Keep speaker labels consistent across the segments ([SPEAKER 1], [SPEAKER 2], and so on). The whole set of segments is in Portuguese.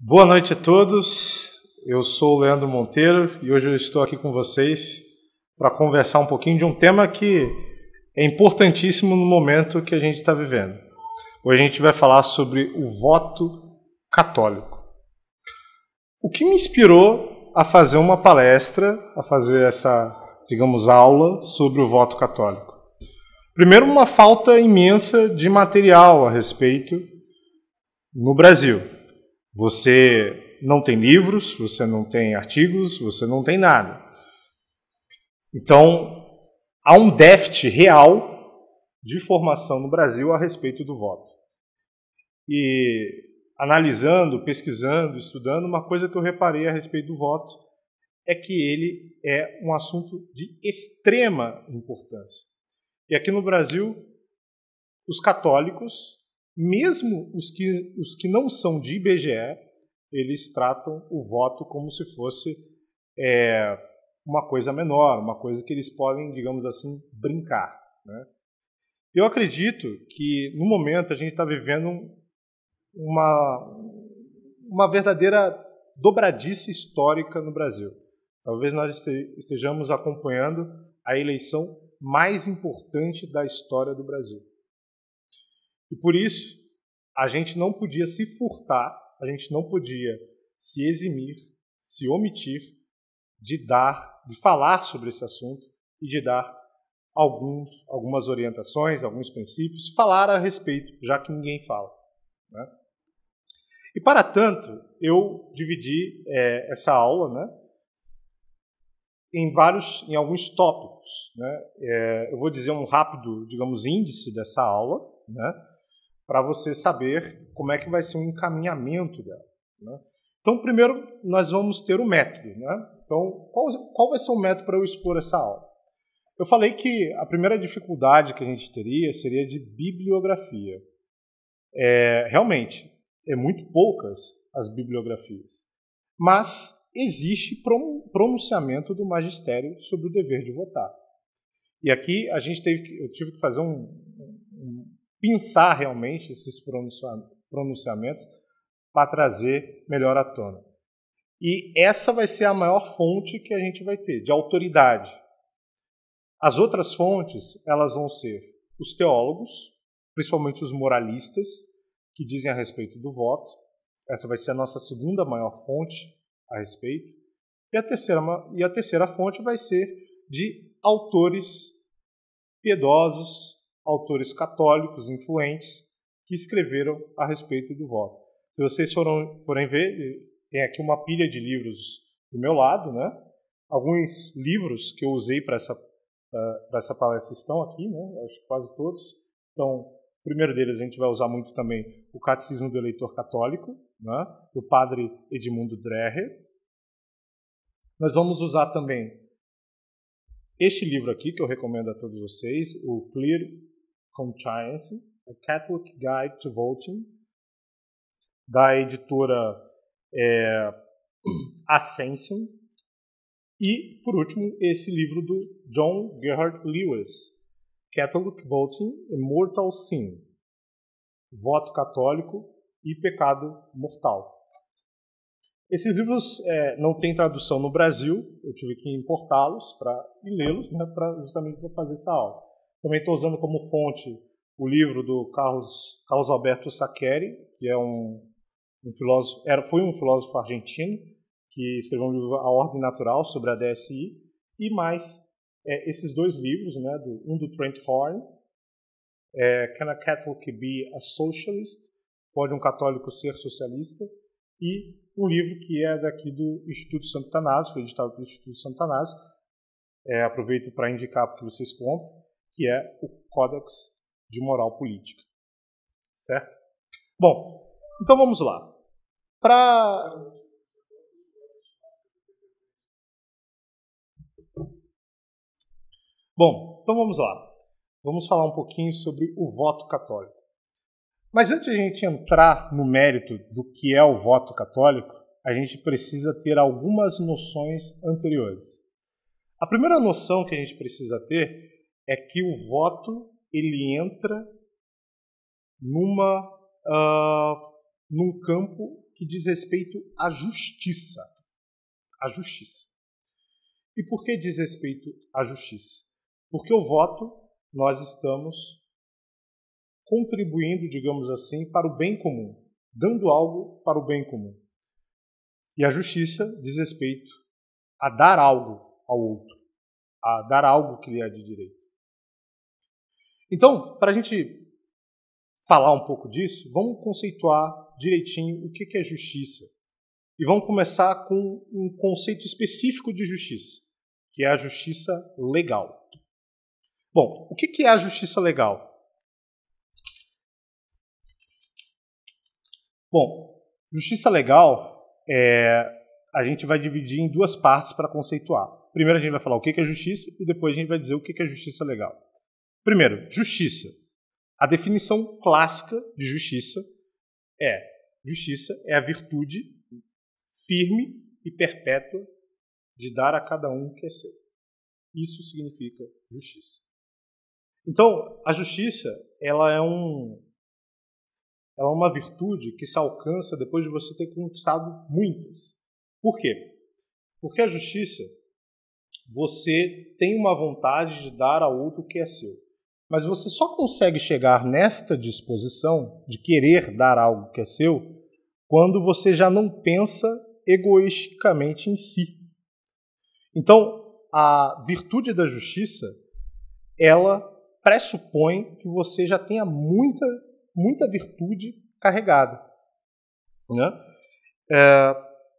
[SPEAKER 1] Boa noite a todos, eu sou o Leandro Monteiro e hoje eu estou aqui com vocês para conversar um pouquinho de um tema que é importantíssimo no momento que a gente está vivendo. Hoje a gente vai falar sobre o voto católico. O que me inspirou a fazer uma palestra, a fazer essa, aula sobre o voto católico? Primeiro, uma falta imensa de material a respeito no Brasil. Você não tem livros, você não tem artigos, você não tem nada. Então, há um déficit real de formação no Brasil a respeito do voto. E analisando, pesquisando, estudando, uma coisa que eu reparei a respeito do voto é que ele é um assunto de extrema importância. E aqui no Brasil, os católicos, mesmo os que não são de IBGE, eles tratam o voto como se fosse uma coisa menor, uma coisa que eles podem, digamos assim, brincar, né? Eu acredito que, no momento, a gente está vivendo uma verdadeira dobradiça histórica no Brasil. Talvez nós estejamos acompanhando a eleição mais importante da história do Brasil. E por isso, a gente não podia se furtar, a gente não podia se eximir, se omitir de falar sobre esse assunto e de dar algumas orientações, alguns princípios, falar a respeito, já que ninguém fala, né? E para tanto, eu dividi essa aula, né, em alguns tópicos, né? Eu vou dizer um rápido, índice dessa aula, né, para você saber como é que vai ser o encaminhamento dela, né? Então, primeiro, nós vamos ter o método, né? Então, qual vai ser o método para eu expor essa aula? Eu falei que a primeira dificuldade que a gente teria seria de bibliografia. Realmente, é muito poucas as bibliografias, mas existe pronunciamento do magistério sobre o dever de votar. E aqui eu tive que fazer pensar realmente esses pronunciamentos para trazer melhor à tona. E essa vai ser a maior fonte que a gente vai ter, de autoridade. As outras fontes, elas vão ser os teólogos, principalmente os moralistas, que dizem a respeito do voto. Essa vai ser a nossa segunda maior fonte a respeito. E a terceira fonte vai ser de autores piedosos, autores católicos influentes que escreveram a respeito do voto. Se vocês forem ver, tem aqui uma pilha de livros do meu lado, né? Alguns livros que eu usei para essa palestra estão aqui, né? Acho que quase todos. Então, o primeiro deles a gente vai usar muito também o Catecismo do Eleitor Católico, né? Do padre Edmundo Dreher. Nós vamos usar também este livro aqui, que eu recomendo a todos vocês, o Clear Conscience, A Catholic Guide to Voting, da editora Ascension. E, por último, esse livro do John Gerhard Lewis, Catholic Voting and Mortal Sin, Voto Católico e Pecado Mortal. Esses livros não têm tradução no Brasil, eu tive que importá-los e lê-los, né, justamente para fazer essa aula. Também estou usando como fonte o livro do Carlos Alberto Saccheri, que é foi um filósofo argentino, que escreveu um livro A Ordem Natural, sobre a DSI, e mais esses dois livros, né, um do Trent Horn, Can a Catholic be a Socialist? Pode um católico ser socialista? E um livro que é daqui do Instituto Santo Atanásio, foi editado pelo Instituto Santo Atanásio, aproveito para indicar para que vocês comprem, que é o Códex de Moral Política. Certo? Bom, então vamos lá. Bom, então vamos lá. Vamos falar um pouquinho sobre o voto católico. Mas antes de a gente entrar no mérito do que é o voto católico, a gente precisa ter algumas noções anteriores. A primeira noção que a gente precisa ter é que o voto ele entra numa num campo que diz respeito à justiça. A justiça. E por que diz respeito à justiça? Porque o voto, nós estamos contribuindo, digamos assim, para o bem comum, dando algo para o bem comum. E a justiça diz respeito a dar algo ao outro, a dar algo que lhe é de direito. Então, para a gente falar um pouco disso, vamos conceituar direitinho o que é justiça. E vamos começar com um conceito específico de justiça, que é a justiça legal. Bom, o que é a justiça legal? Bom, justiça legal, a gente vai dividir em duas partes para conceituar. Primeiro a gente vai falar o que é justiça e depois a gente vai dizer o que é justiça legal. Primeiro, justiça. A definição clássica de justiça é a virtude firme e perpétua de dar a cada um o que é seu. Isso significa justiça. Então, a justiça, ela é uma virtude que se alcança depois de você ter conquistado muitas. Por quê? Porque a justiça, você tem uma vontade de dar a outro o que é seu. Mas você só consegue chegar nesta disposição de querer dar algo que é seu quando você já não pensa egoisticamente em si. Então, a virtude da justiça, ela pressupõe que você já tenha muita virtude carregada. Né?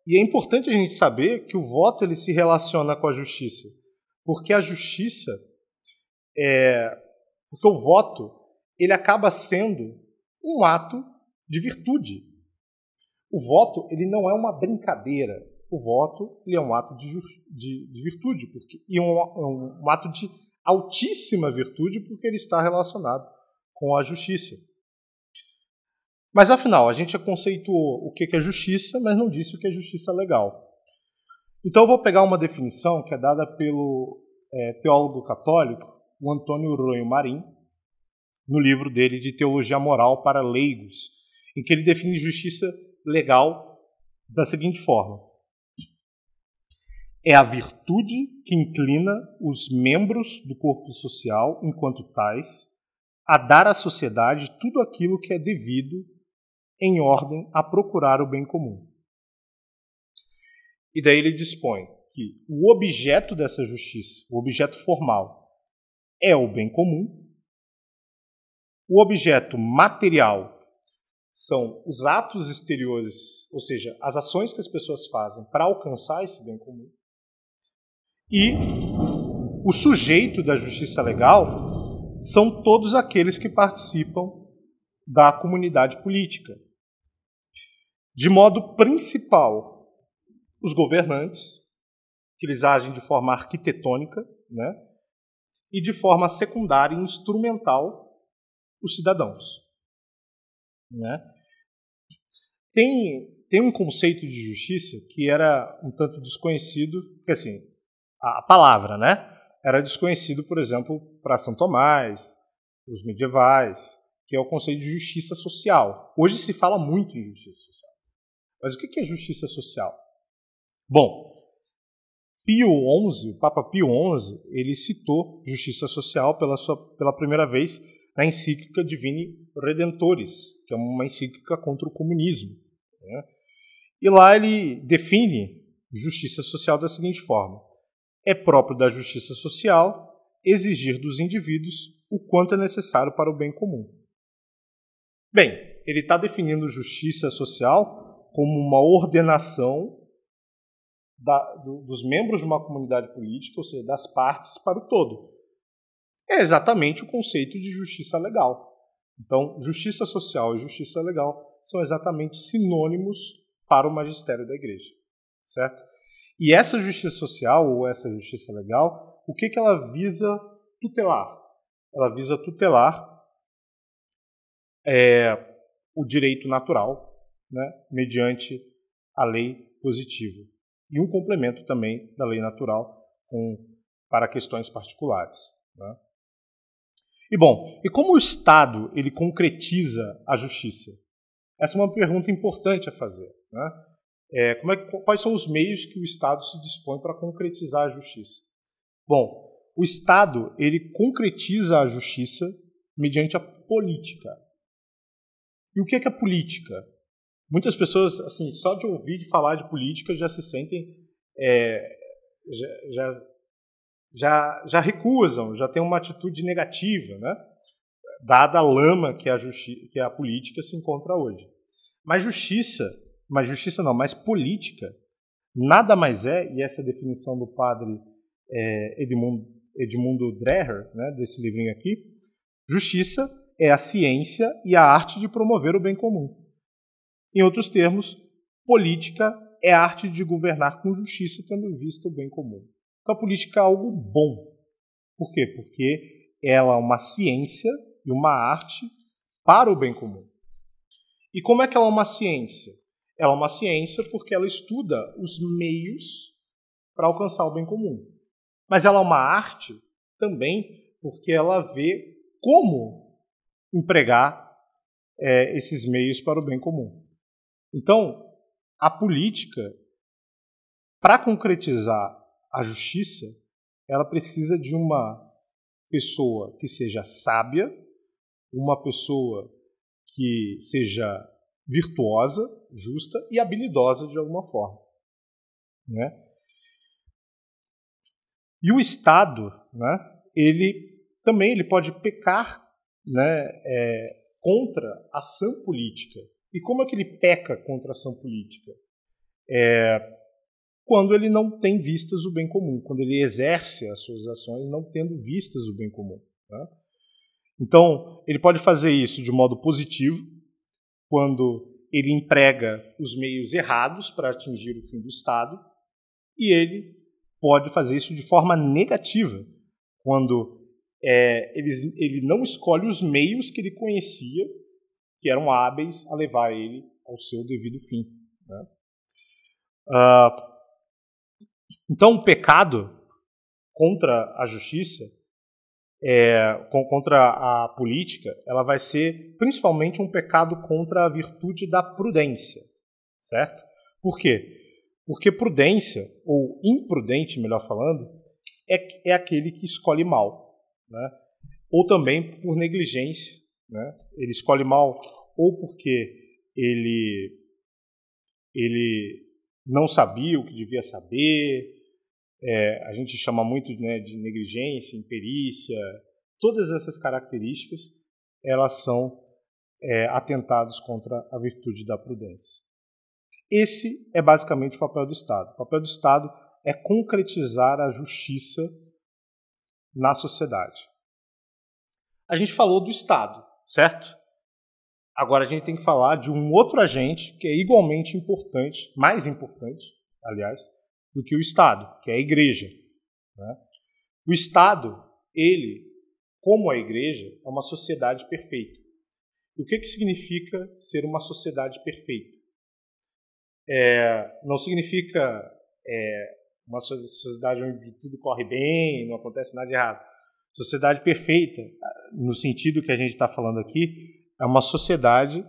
[SPEAKER 1] E é importante a gente saber que o voto ele se relaciona com a justiça. Porque a justiça, porque o voto ele acaba sendo um ato de virtude. O voto ele não é uma brincadeira. O voto ele é um ato de virtude. E um ato de altíssima virtude porque ele está relacionado com a justiça. Mas, afinal, a gente já conceituou o que é justiça, mas não disse o que é justiça legal. Então, eu vou pegar uma definição que é dada pelo teólogo católico, o Antônio Ronho Marim, no livro dele de Teologia Moral para Leigos, em que ele define justiça legal da seguinte forma: é a virtude que inclina os membros do corpo social, enquanto tais, a dar à sociedade tudo aquilo que é devido em ordem a procurar o bem comum. E daí ele dispõe que o objeto dessa justiça, o objeto formal, é o bem comum. O objeto material são os atos exteriores, ou seja, as ações que as pessoas fazem para alcançar esse bem comum. E o sujeito da justiça legal são todos aqueles que participam da comunidade política. De modo principal, os governantes, que eles agem de forma arquitetônica, né? E de forma secundária e instrumental, os cidadãos. Né? Tem um conceito de justiça que era um tanto desconhecido, porque assim, a palavra, né? Era desconhecido, por exemplo, para São Tomás, os medievais, que é o conceito de justiça social. Hoje se fala muito em justiça social. Mas o que é justiça social? Bom, o Papa Pio XI, ele citou justiça social pela primeira vez na encíclica Divini Redemptoris, que é uma encíclica contra o comunismo. Né? E lá ele define justiça social da seguinte forma: é próprio da justiça social exigir dos indivíduos o quanto é necessário para o bem comum. Bem, ele está definindo justiça social como uma ordenação dos membros de uma comunidade política, ou seja, das partes para o todo. É exatamente o conceito de justiça legal. Então, justiça social e justiça legal são exatamente sinônimos para o magistério da Igreja. Certo? E essa justiça social, ou essa justiça legal, o que ela visa tutelar? Ela visa tutelar o direito natural, né, mediante a lei positiva. E um complemento também da lei natural para questões particulares. Né? E bom, e como o Estado ele concretiza a justiça? Essa é uma pergunta importante a fazer, né? Quais são os meios que o Estado se dispõe para concretizar a justiça? Bom, o Estado ele concretiza a justiça mediante a política. E o que é a política? Muitas pessoas, assim, só de ouvir falar de política já se sentem, já recusam, já tem uma atitude negativa, né? Dada a lama que a política se encontra hoje. Mas política nada mais é, e essa é a definição do padre Edmundo Dreher, né, desse livrinho aqui, justiça é a ciência e a arte de promover o bem comum. Em outros termos, política é a arte de governar com justiça, tendo em vista o bem comum. Então, a política é algo bom. Por quê? Porque ela é uma ciência e uma arte para o bem comum. E como é que ela é uma ciência? Ela é uma ciência porque ela estuda os meios para alcançar o bem comum. Mas ela é uma arte também porque ela vê como empregar esses meios para o bem comum. Então, a política, para concretizar a justiça, ela precisa de uma pessoa que seja sábia, uma pessoa que seja virtuosa, justa e habilidosa de alguma forma, né? E o Estado, né, ele pode pecar, né, contra a ação política. E como é que ele peca contra a ação política? Quando ele não tem vistas o bem comum, quando ele exerce as suas ações não tendo vistas o bem comum, né? Então, ele pode fazer isso de modo positivo, quando ele emprega os meios errados para atingir o fim do Estado, e ele pode fazer isso de forma negativa, quando ele não escolhe os meios que ele conhecia, que eram hábeis a levar ele ao seu devido fim, né? Então, o pecado contra a justiça, contra a política, ela vai ser principalmente um pecado contra a virtude da prudência, certo? Por quê? Porque prudência, ou imprudente, melhor falando, é aquele que escolhe mal, né? Ou também por negligência, né? Ele escolhe mal ou porque ele não sabia o que devia saber. A gente chama muito, né, de negligência, imperícia. Todas essas características, elas são atentados contra a virtude da prudência. Esse é basicamente o papel do Estado. O papel do Estado é concretizar a justiça na sociedade. A gente falou do Estado, certo? Agora a gente tem que falar de um outro agente que é igualmente importante, mais importante, aliás, do que o Estado, que é a Igreja, né? O Estado, ele, como a Igreja, é uma sociedade perfeita. E o que significa ser uma sociedade perfeita? Não significa uma sociedade onde tudo corre bem, não acontece nada de errado. Sociedade perfeita, no sentido que a gente está falando aqui, é uma sociedade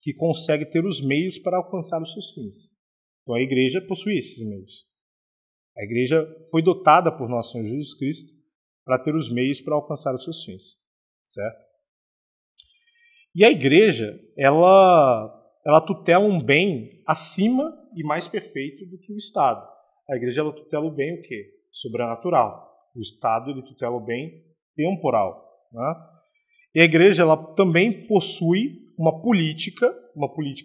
[SPEAKER 1] que consegue ter os meios para alcançar os seus fins. Então a Igreja possui esses meios. A Igreja foi dotada por nosso Senhor Jesus Cristo para ter os meios para alcançar os seus fins, certo? E a Igreja, ela tutela um bem acima e mais perfeito do que o Estado. A Igreja, ela tutela o bem o quê? Sobrenatural. O Estado, ele tutela o bem temporal, né? E a Igreja, ela também possui uma política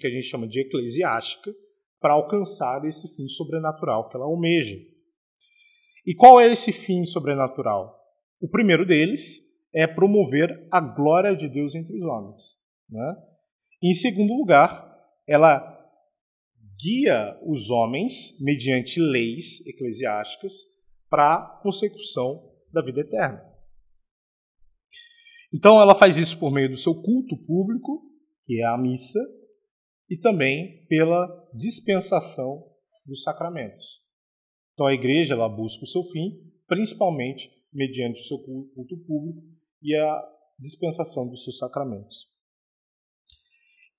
[SPEAKER 1] que a gente chama de eclesiástica, para alcançar esse fim sobrenatural que ela almeja. E qual é esse fim sobrenatural? O primeiro deles é promover a glória de Deus entre os homens, né? E, em segundo lugar, ela guia os homens, mediante leis eclesiásticas, para a consecução da vida eterna. Então, ela faz isso por meio do seu culto público, que é a missa, e também pela dispensação dos sacramentos. Então, a Igreja, ela busca o seu fim, principalmente mediante o seu culto público e a dispensação dos seus sacramentos.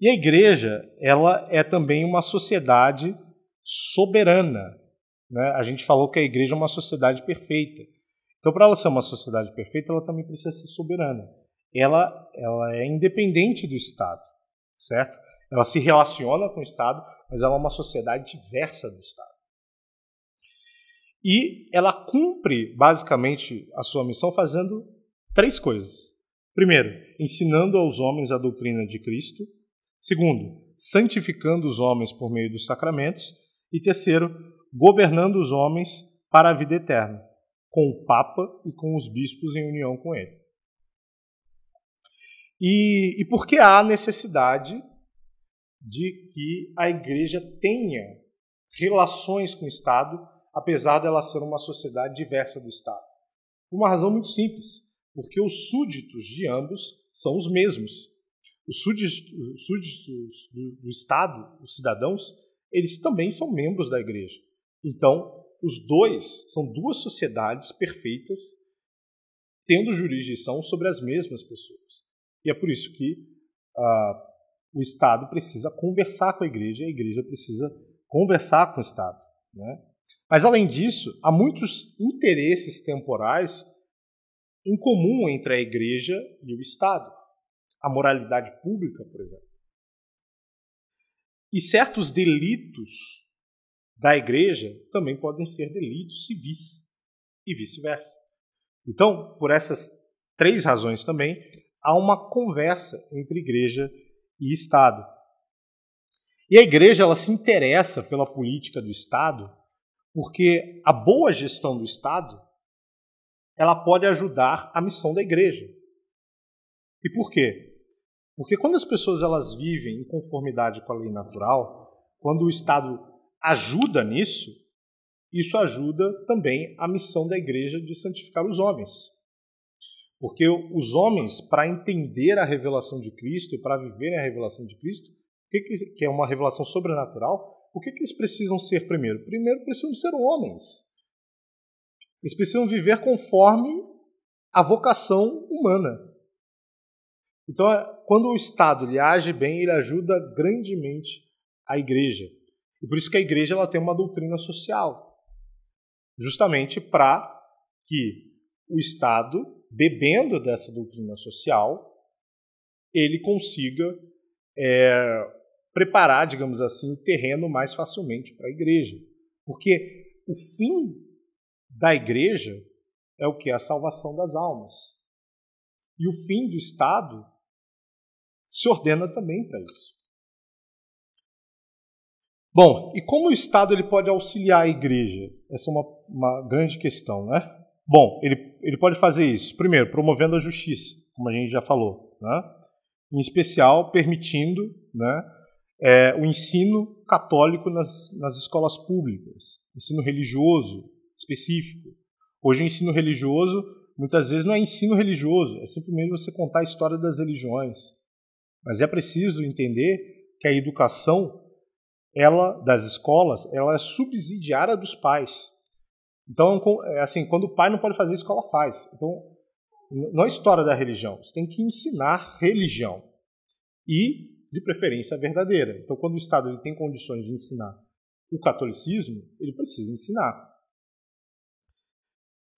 [SPEAKER 1] E a igreja, ela é também uma sociedade soberana, né? A gente falou que a igreja é uma sociedade perfeita. Então, para ela ser uma sociedade perfeita, ela também precisa ser soberana. Ela é independente do Estado, certo? Ela se relaciona com o Estado, mas ela é uma sociedade diversa do Estado. E ela cumpre, basicamente, a sua missão fazendo 3 coisas. Primeiro, ensinando aos homens a doutrina de Cristo. Segundo, santificando os homens por meio dos sacramentos. E terceiro, governando os homens para a vida eterna, com o Papa e com os bispos em união com ele. E por que há necessidade de que a igreja tenha relações com o Estado, apesar dela ser uma sociedade diversa do Estado? Por uma razão muito simples, porque os súditos de ambos são os mesmos. Os súditos do Estado, os cidadãos, eles também são membros da igreja. Então, os dois são 2 sociedades perfeitas, tendo jurisdição sobre as mesmas pessoas. E é por isso que o Estado precisa conversar com a igreja precisa conversar com o Estado, né? Mas, além disso, há muitos interesses temporais em comum entre a igreja e o Estado. A moralidade pública, por exemplo. E certos delitos da igreja também podem ser delitos civis e vice-versa. Então, por essas 3 razões também, há uma conversa entre igreja e Estado. E a igreja, ela se interessa pela política do Estado porque a boa gestão do Estado, ela pode ajudar a missão da igreja. E por quê? Porque quando as pessoas elas vivem em conformidade com a lei natural, quando o Estado ajuda nisso, isso ajuda também a missão da igreja de santificar os homens. Porque os homens, para entender a revelação de Cristo e para viverem a revelação de Cristo, que é uma revelação sobrenatural, o que eles precisam ser primeiro? Primeiro, precisam ser homens. Eles precisam viver conforme a vocação humana. Então, quando o Estado lhe age bem, ele ajuda grandemente a igreja. E por isso que a igreja ela tem uma doutrina social. Justamente para que o Estado, bebendo dessa doutrina social, ele consiga preparar, digamos assim, o terreno mais facilmente para a igreja. Porque o fim da igreja é o que? A salvação das almas. E o fim do Estado se ordena também para isso. Bom, e como o Estado ele pode auxiliar a igreja? Essa é uma grande questão, né? Bom, ele pode fazer isso, primeiro, promovendo a justiça, como a gente já falou, né? Em especial, permitindo, né, o ensino católico nas escolas públicas, ensino religioso específico. Hoje o ensino religioso, muitas vezes, não é ensino religioso, é simplesmente você contar a história das religiões. Mas é preciso entender que a educação das escolas ela é subsidiária dos pais. Então, assim, quando o pai não pode fazer, a escola faz. Então, não é história da religião, você tem que ensinar religião. E, de preferência, a verdadeira. Então, quando o Estado ele tem condições de ensinar o catolicismo, ele precisa ensinar.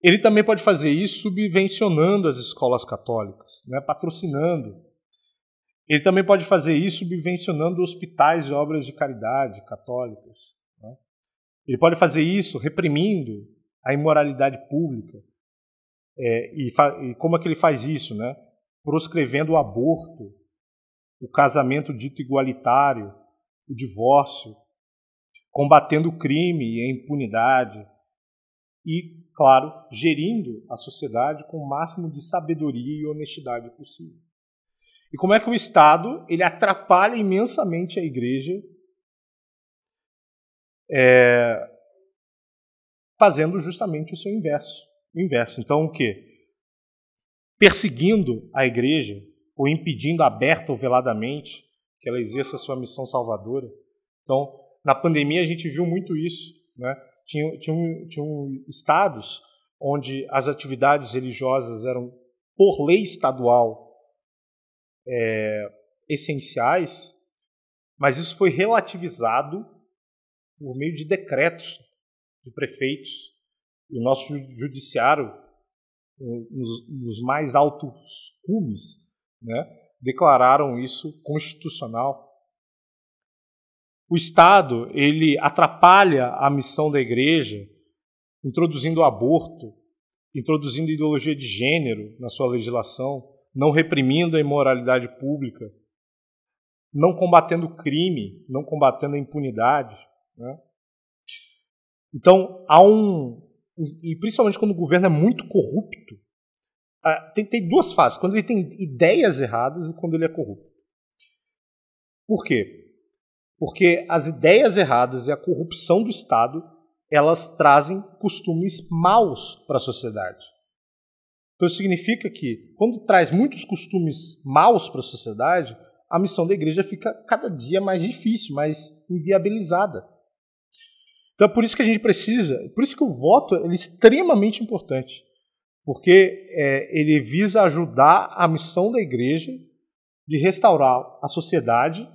[SPEAKER 1] Ele também pode fazer isso subvencionando as escolas católicas, né, patrocinando. Ele também pode fazer isso subvencionando hospitais e obras de caridade católicas, né? Ele pode fazer isso reprimindo a imoralidade pública. E como é que ele faz isso? Né? Proscrevendo o aborto, o casamento dito igualitário, o divórcio, combatendo o crime e a impunidade e, claro, gerindo a sociedade com o máximo de sabedoria e honestidade possível. E como é que o Estado ele atrapalha imensamente a igreja fazendo justamente o seu inverso. O inverso. Então, o quê? Perseguindo a igreja ou impedindo aberta ou veladamente que ela exerça a sua missão salvadora. Então, na pandemia a gente viu muito isso, né? Tinham estados onde as atividades religiosas eram, por lei estadual, essenciais, mas isso foi relativizado por meio de decretos de prefeitos. E o nosso judiciário, nos mais altos cumes, né, declararam isso constitucional. O Estado, ele atrapalha a missão da igreja, introduzindo o aborto, introduzindo ideologia de gênero na sua legislação, não reprimindo a imoralidade pública, não combatendo o crime, não combatendo a impunidade, né? Então, e principalmente quando o governo é muito corrupto, tem duas fases, quando ele tem ideias erradas e quando ele é corrupto. Por quê? Porque as ideias erradas e a corrupção do Estado, elas trazem costumes maus para a sociedade. Então isso significa que, quando traz muitos costumes maus para a sociedade, a missão da igreja fica cada dia mais difícil, mais inviabilizada. Então é por isso que a gente precisa, por isso que o voto é extremamente importante, porque ele visa ajudar a missão da igreja de restaurar a sociedade,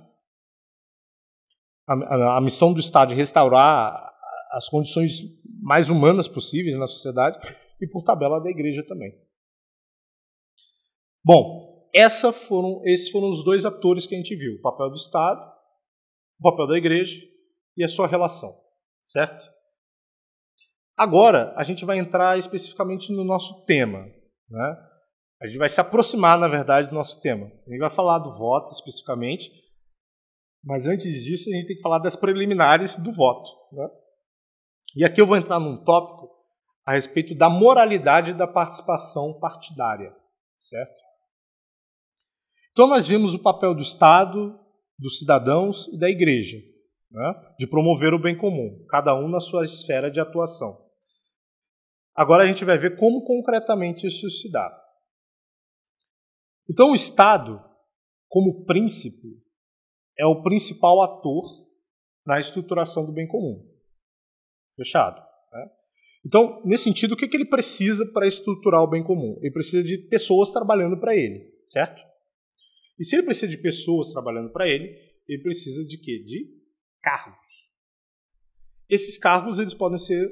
[SPEAKER 1] a missão do Estado de restaurar as condições mais humanas possíveis na sociedade e, por tabela, da igreja também. Bom, esses foram os dois atores que a gente viu, o papel do Estado, o papel da igreja e a sua relação, certo? Agora, a gente vai entrar especificamente no nosso tema, né? A gente vai se aproximar, na verdade, do nosso tema. A gente vai falar do voto especificamente, mas antes disso a gente tem que falar das preliminares do voto, né? E aqui eu vou entrar num tópico a respeito da moralidade da participação partidária, certo? Então nós vimos o papel do Estado, dos cidadãos e da igreja, né, de promover o bem comum, cada um na sua esfera de atuação. Agora a gente vai ver como concretamente isso se dá. Então o Estado, como príncipe, é o principal ator na estruturação do bem comum. Fechado. Né? Então, nesse sentido, o que ele precisa para estruturar o bem comum? Ele precisa de pessoas trabalhando para ele, certo? E se ele precisa de pessoas trabalhando para ele precisa de quê? De cargos. Esses cargos eles podem ser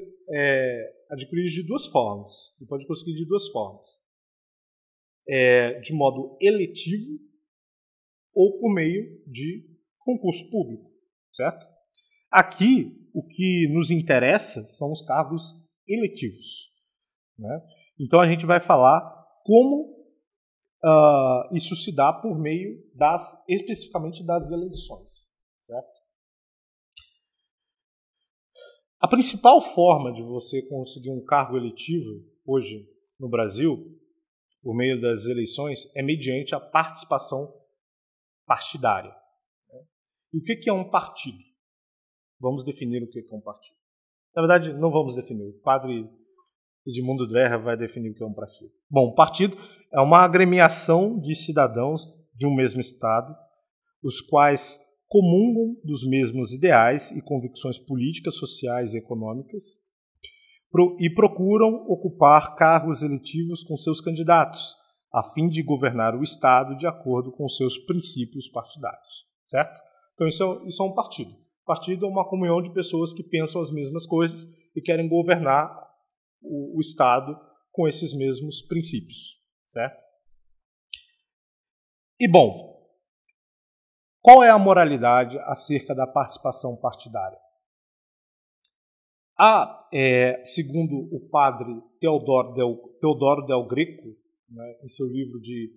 [SPEAKER 1] adquiridos de duas formas. Ele pode conseguir de duas formas. De modo eletivo ou por meio de concurso público, certo? Aqui, o que nos interessa são os cargos eletivos, né? Então, a gente vai falar como isso se dá por meio especificamente das eleições, certo? A principal forma de você conseguir um cargo eletivo hoje no Brasil, por meio das eleições, é mediante a participação partidária. E o que é um partido? Vamos definir o que é um partido. Na verdade, não vamos definir. O padre Edmundo Dreher vai definir o que é um partido. Bom, um partido é uma agremiação de cidadãos de um mesmo Estado, os quais comungam dos mesmos ideais e convicções políticas, sociais e econômicas e procuram ocupar cargos eletivos com seus candidatos, a fim de governar o Estado de acordo com seus princípios partidários. Certo? Então isso é um partido. Partido é uma comunhão de pessoas que pensam as mesmas coisas e querem governar o Estado com esses mesmos princípios, certo? E, bom, qual é a moralidade acerca da participação partidária? Segundo o padre Teodoro Del Greco, né, em seu livro de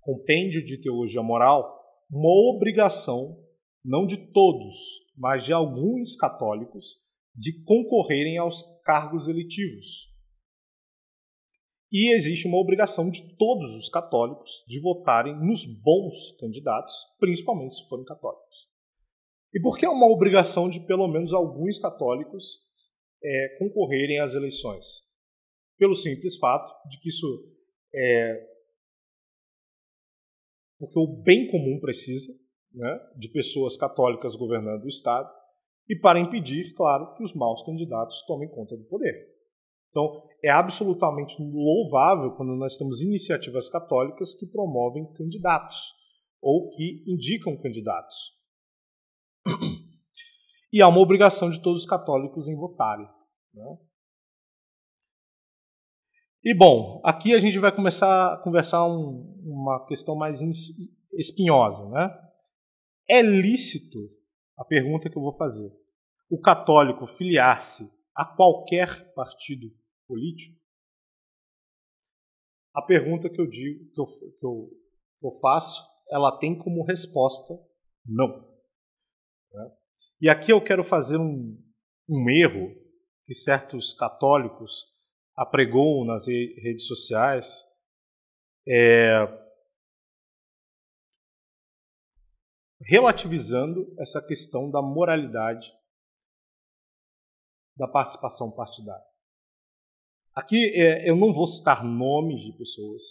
[SPEAKER 1] Compêndio de Teologia Moral, uma obrigação, não de todos, mas de alguns católicos, de concorrerem aos cargos eletivos. E existe uma obrigação de todos os católicos de votarem nos bons candidatos, principalmente se forem católicos. E por que é uma obrigação de pelo menos alguns católicos concorrerem às eleições? Pelo simples fato de que isso porque o bem comum precisa, né, de pessoas católicas governando o Estado, e para impedir, claro, que os maus candidatos tomem conta do poder. Então, é absolutamente louvável quando nós temos iniciativas católicas que promovem candidatos ou que indicam candidatos. E há uma obrigação de todos os católicos em votarem, né? E, bom, aqui a gente vai começar a conversar uma questão mais espinhosa, né? É lícito, a pergunta que eu vou fazer, o católico filiar-se a qualquer partido político? A pergunta que eu digo, que eu faço, ela tem como resposta não. Né? E aqui eu quero fazer um erro que certos católicos apregoam nas redes sociais, relativizando essa questão da moralidade da participação partidária. Aqui eu não vou citar nomes de pessoas,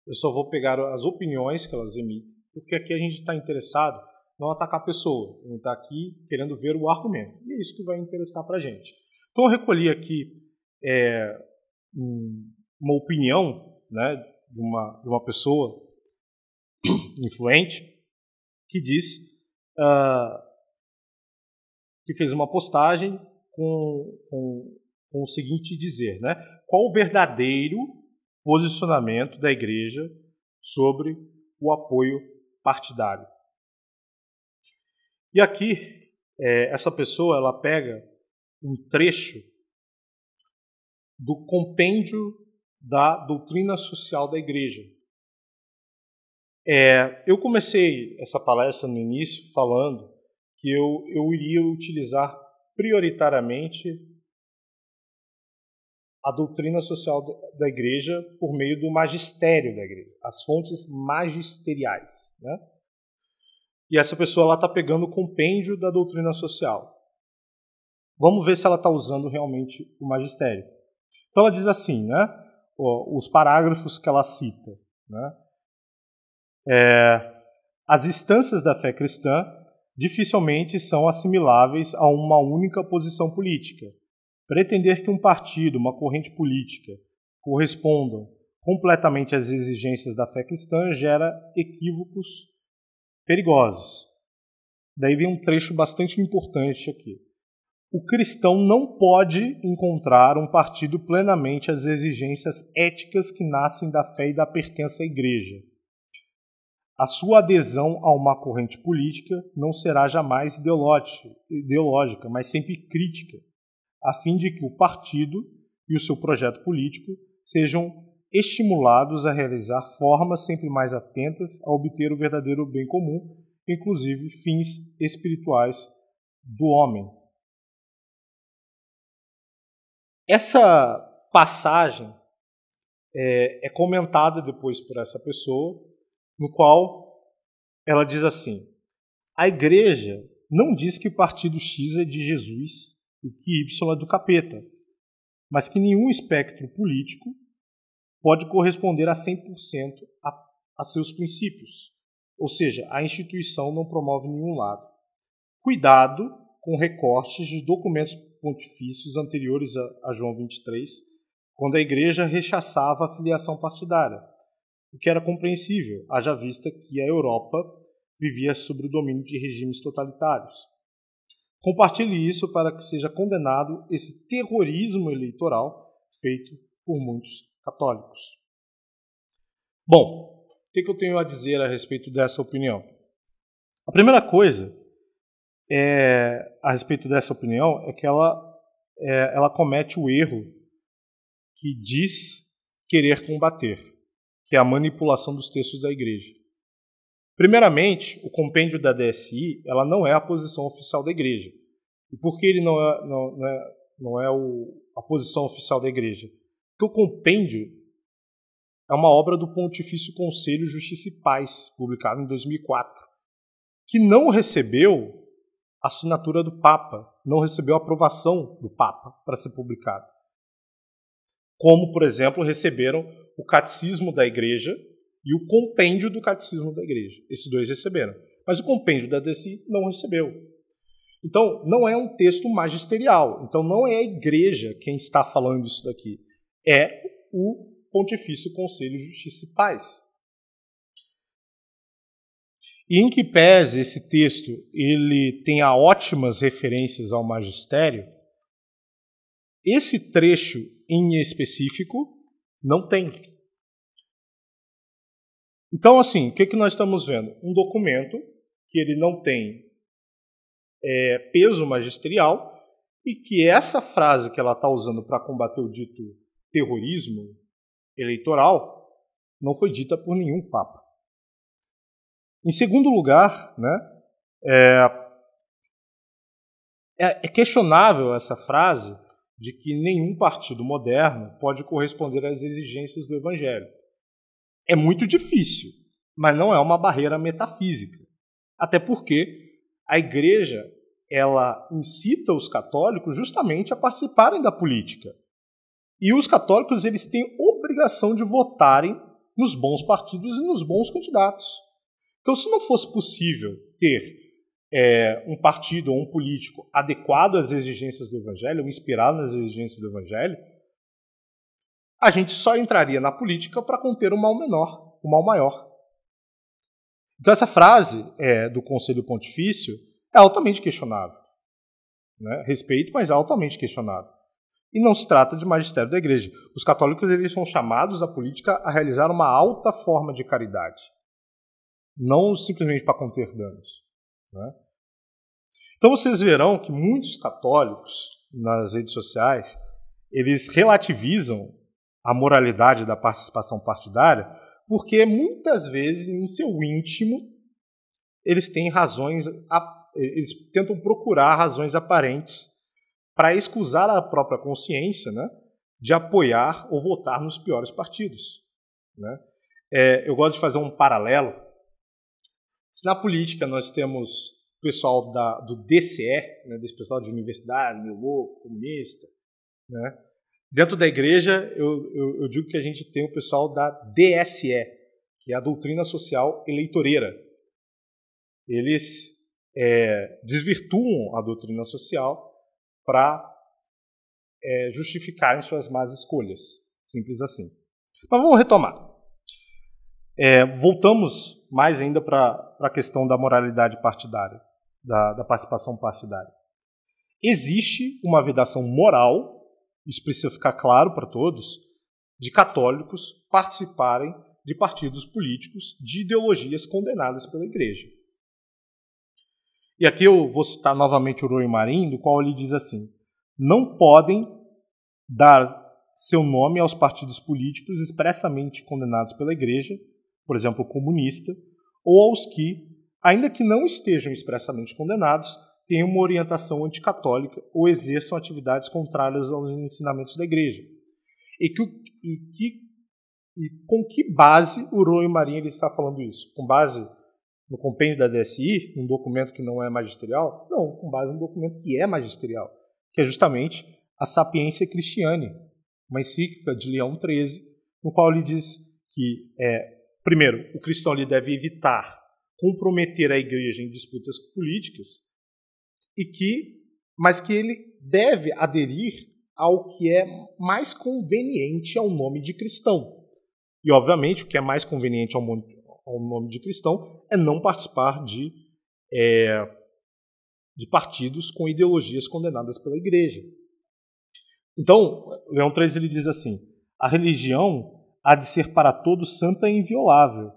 [SPEAKER 1] eu só vou pegar as opiniões que elas emitem, porque aqui a gente está interessado não atacar a pessoa, a gente está aqui querendo ver o argumento, e é isso que vai interessar para a gente. Então eu recolhi aqui uma opinião, né, de uma pessoa influente que diz que fez uma postagem com o seguinte dizer, né? Qual o verdadeiro posicionamento da Igreja sobre o apoio partidário? E aqui, essa pessoa ela pega um trecho do compêndio da doutrina social da Igreja. Eu comecei essa palestra no início falando que eu iria utilizar prioritariamente a doutrina social da Igreja por meio do magistério da Igreja, as fontes magisteriais, né? E essa pessoa está pegando o compêndio da doutrina social. Vamos ver se ela está usando realmente o magistério. Então ela diz assim, né? Os parágrafos que ela cita, né? As instâncias da fé cristã dificilmente são assimiláveis a uma única posição política. Pretender que um partido, uma corrente política, correspondam completamente às exigências da fé cristã gera equívocos perigosos. Daí vem um trecho bastante importante aqui. O cristão não pode encontrar um partido plenamente às exigências éticas que nascem da fé e da pertença à Igreja. A sua adesão a uma corrente política não será jamais ideológica, mas sempre crítica, a fim de que o partido e o seu projeto político sejam estimulados a realizar formas sempre mais atentas a obter o verdadeiro bem comum, inclusive fins espirituais do homem. Essa passagem é comentada depois por essa pessoa, no qual ela diz assim: a Igreja não diz que o partido X é de Jesus e que Y é do capeta, mas que nenhum espectro político pode corresponder a 100% a seus princípios. Ou seja, a instituição não promove nenhum lado. Cuidado com recortes de documentos pontifícios anteriores a João 23, quando a Igreja rechaçava a filiação partidária, o que era compreensível, haja vista que a Europa vivia sob o domínio de regimes totalitários. Compartilhe isso para que seja condenado esse terrorismo eleitoral feito por muitos católicos. Bom, o que eu tenho a dizer a respeito dessa opinião? A primeira coisa a respeito dessa opinião é que ela comete o erro que diz querer combater, que é a manipulação dos textos da Igreja. Primeiramente, o compêndio da DSI ela não é a posição oficial da Igreja. E por que ele não é a posição oficial da Igreja? Porque o compêndio é uma obra do Pontifício Conselho Justiça e Paz, publicado em 2004, que não recebeu a assinatura do Papa, não recebeu a aprovação do Papa para ser publicado. Como, por exemplo, receberam o Catecismo da Igreja e o Compêndio do Catecismo da Igreja. Esses dois receberam. Mas o Compêndio da DSI não recebeu. Então, não é um texto magisterial. Então, não é a Igreja quem está falando isso daqui. É o Pontifício Conselho Justiça e Paz. E em que pese esse texto ele tenha ótimas referências ao magistério, esse trecho em específico não tem. Então, assim, o que nós estamos vendo? Um documento que ele não tem peso magisterial e que essa frase que ela está usando para combater o dito terrorismo eleitoral não foi dita por nenhum papa. Em segundo lugar, né, é questionável essa frase de que nenhum partido moderno pode corresponder às exigências do Evangelho. É muito difícil, mas não é uma barreira metafísica. Até porque a Igreja ela incita os católicos justamente a participarem da política. E os católicos eles têm obrigação de votarem nos bons partidos e nos bons candidatos. Então, se não fosse possível ter um partido ou um político adequado às exigências do Evangelho, ou inspirado nas exigências do Evangelho, a gente só entraria na política para conter o mal menor, o mal maior. Então, essa frase do Conselho Pontifício é altamente questionável. Né? Respeito, mas é altamente questionável. E não se trata de magistério da Igreja. Os católicos eles são chamados à política a realizar uma alta forma de caridade. Não simplesmente para conter danos. Né? Então vocês verão que muitos católicos nas redes sociais eles relativizam a moralidade da participação partidária porque muitas vezes em seu íntimo eles têm razões, eles tentam procurar razões aparentes para excusar a própria consciência, né, de apoiar ou votar nos piores partidos. Né? Eu gosto de fazer um paralelo. Se na política nós temos o pessoal do DCE, né, desse pessoal de universidade, meio louco, comunista, né, dentro da igreja eu digo que a gente tem o pessoal da DSE, que é a doutrina social eleitoreira. Eles desvirtuam a doutrina social para justificarem suas más escolhas. Simples assim. Mas vamos retomar. Voltamos mais ainda para a questão da moralidade partidária, da participação partidária. Existe uma vedação moral, isso precisa ficar claro para todos, de católicos participarem de partidos políticos de ideologias condenadas pela Igreja. E aqui eu vou citar novamente o Roy Marin, do qual ele diz assim: não podem dar seu nome aos partidos políticos expressamente condenados pela Igreja, por exemplo, o comunista, ou aos que, ainda que não estejam expressamente condenados, tenham uma orientação anticatólica ou exerçam atividades contrárias aos ensinamentos da Igreja. E com que base o Roy Marin ele está falando isso? Com base no compêndio da DSI, um documento que não é magisterial? Não, com base no documento que é magisterial, que é justamente a Sapientia Christiani, uma encíclica de Leão XIII, no qual ele diz que, primeiro, o cristão ele deve evitar comprometer a Igreja em disputas políticas, mas que ele deve aderir ao que é mais conveniente ao nome de cristão. E, obviamente, o que é mais conveniente ao nome de cristão é não participar de partidos com ideologias condenadas pela Igreja. Então, Leão XIII ele diz assim: a religião há de ser para todos santa e inviolável,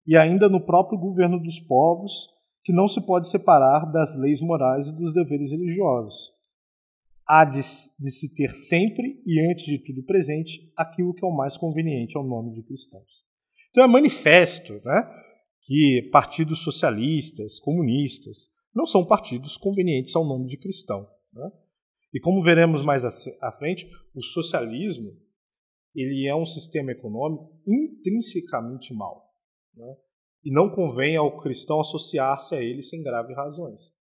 [SPEAKER 1] e ainda no próprio governo dos povos, que não se pode separar das leis morais e dos deveres religiosos. Há de se ter sempre e antes de tudo presente aquilo que é o mais conveniente ao nome de cristãos. Então é manifesto, né, que partidos socialistas, comunistas, não são partidos convenientes ao nome de cristão. Né? E como veremos mais à frente, o socialismo ele é um sistema econômico intrinsecamente mau. Né? E não convém ao cristão associar-se a ele sem graves razões.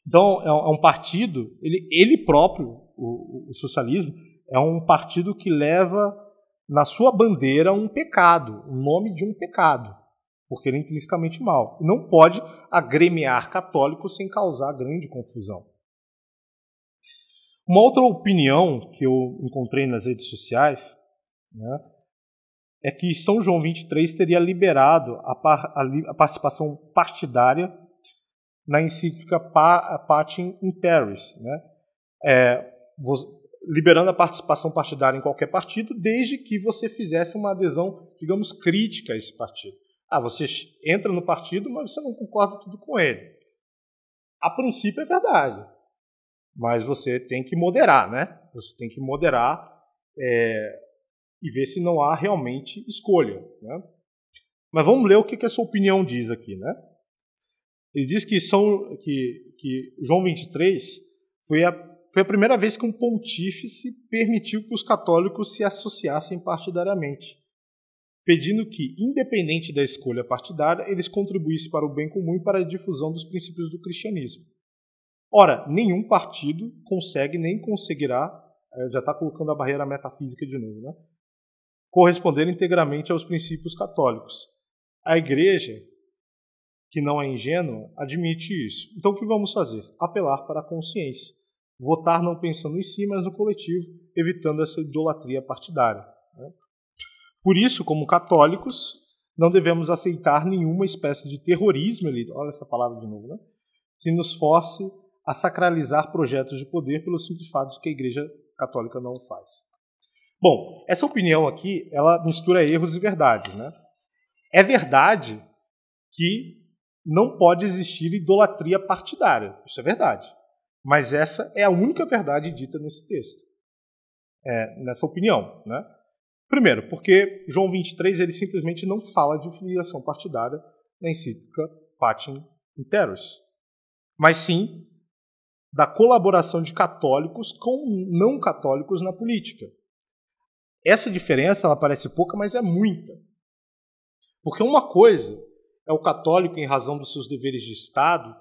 [SPEAKER 1] Então, é um partido, ele próprio, o socialismo, é um partido que leva na sua bandeira um pecado, o nome de um pecado, porque ele é intrinsecamente mau. E não pode agremiar católicos sem causar grande confusão. Uma outra opinião que eu encontrei nas redes sociais, né, é que São João 23 teria liberado a participação partidária na encíclica Pacem in Terris, né? Liberando a participação partidária em qualquer partido, desde que você fizesse uma adesão, digamos, crítica a esse partido. Você entra no partido, mas você não concorda tudo com ele. A princípio é verdade, mas você tem que moderar, né? Você tem que moderar e ver se não há realmente escolha, né? Mas vamos ler o que a sua opinião diz aqui, né? Ele diz que João 23 foi a primeira vez que um pontífice permitiu que os católicos se associassem partidariamente, pedindo que, independente da escolha partidária, eles contribuíssem para o bem comum e para a difusão dos princípios do cristianismo. Ora, nenhum partido consegue nem conseguirá, já está colocando a barreira metafísica de novo, né? Corresponder integralmente aos princípios católicos. A Igreja, que não é ingênua, admite isso. Então o que vamos fazer? Apelar para a consciência. Votar não pensando em si, mas no coletivo, evitando essa idolatria partidária, né? Por isso, como católicos, não devemos aceitar nenhuma espécie de terrorismo, olha essa palavra de novo, né? Que nos force a sacralizar projetos de poder pelo simples fato de que a Igreja Católica não o faz. Bom, essa opinião aqui, ela mistura erros e verdades, né? É verdade que não pode existir idolatria partidária, isso é verdade. Mas essa é a única verdade dita nesse texto, nessa opinião, né? Primeiro, porque João 23 ele simplesmente não fala de filiação partidária na encíclica Pacem in Terris, mas sim da colaboração de católicos com não católicos na política. Essa diferença ela parece pouca, mas é muita. Porque uma coisa é o católico, em razão dos seus deveres de Estado,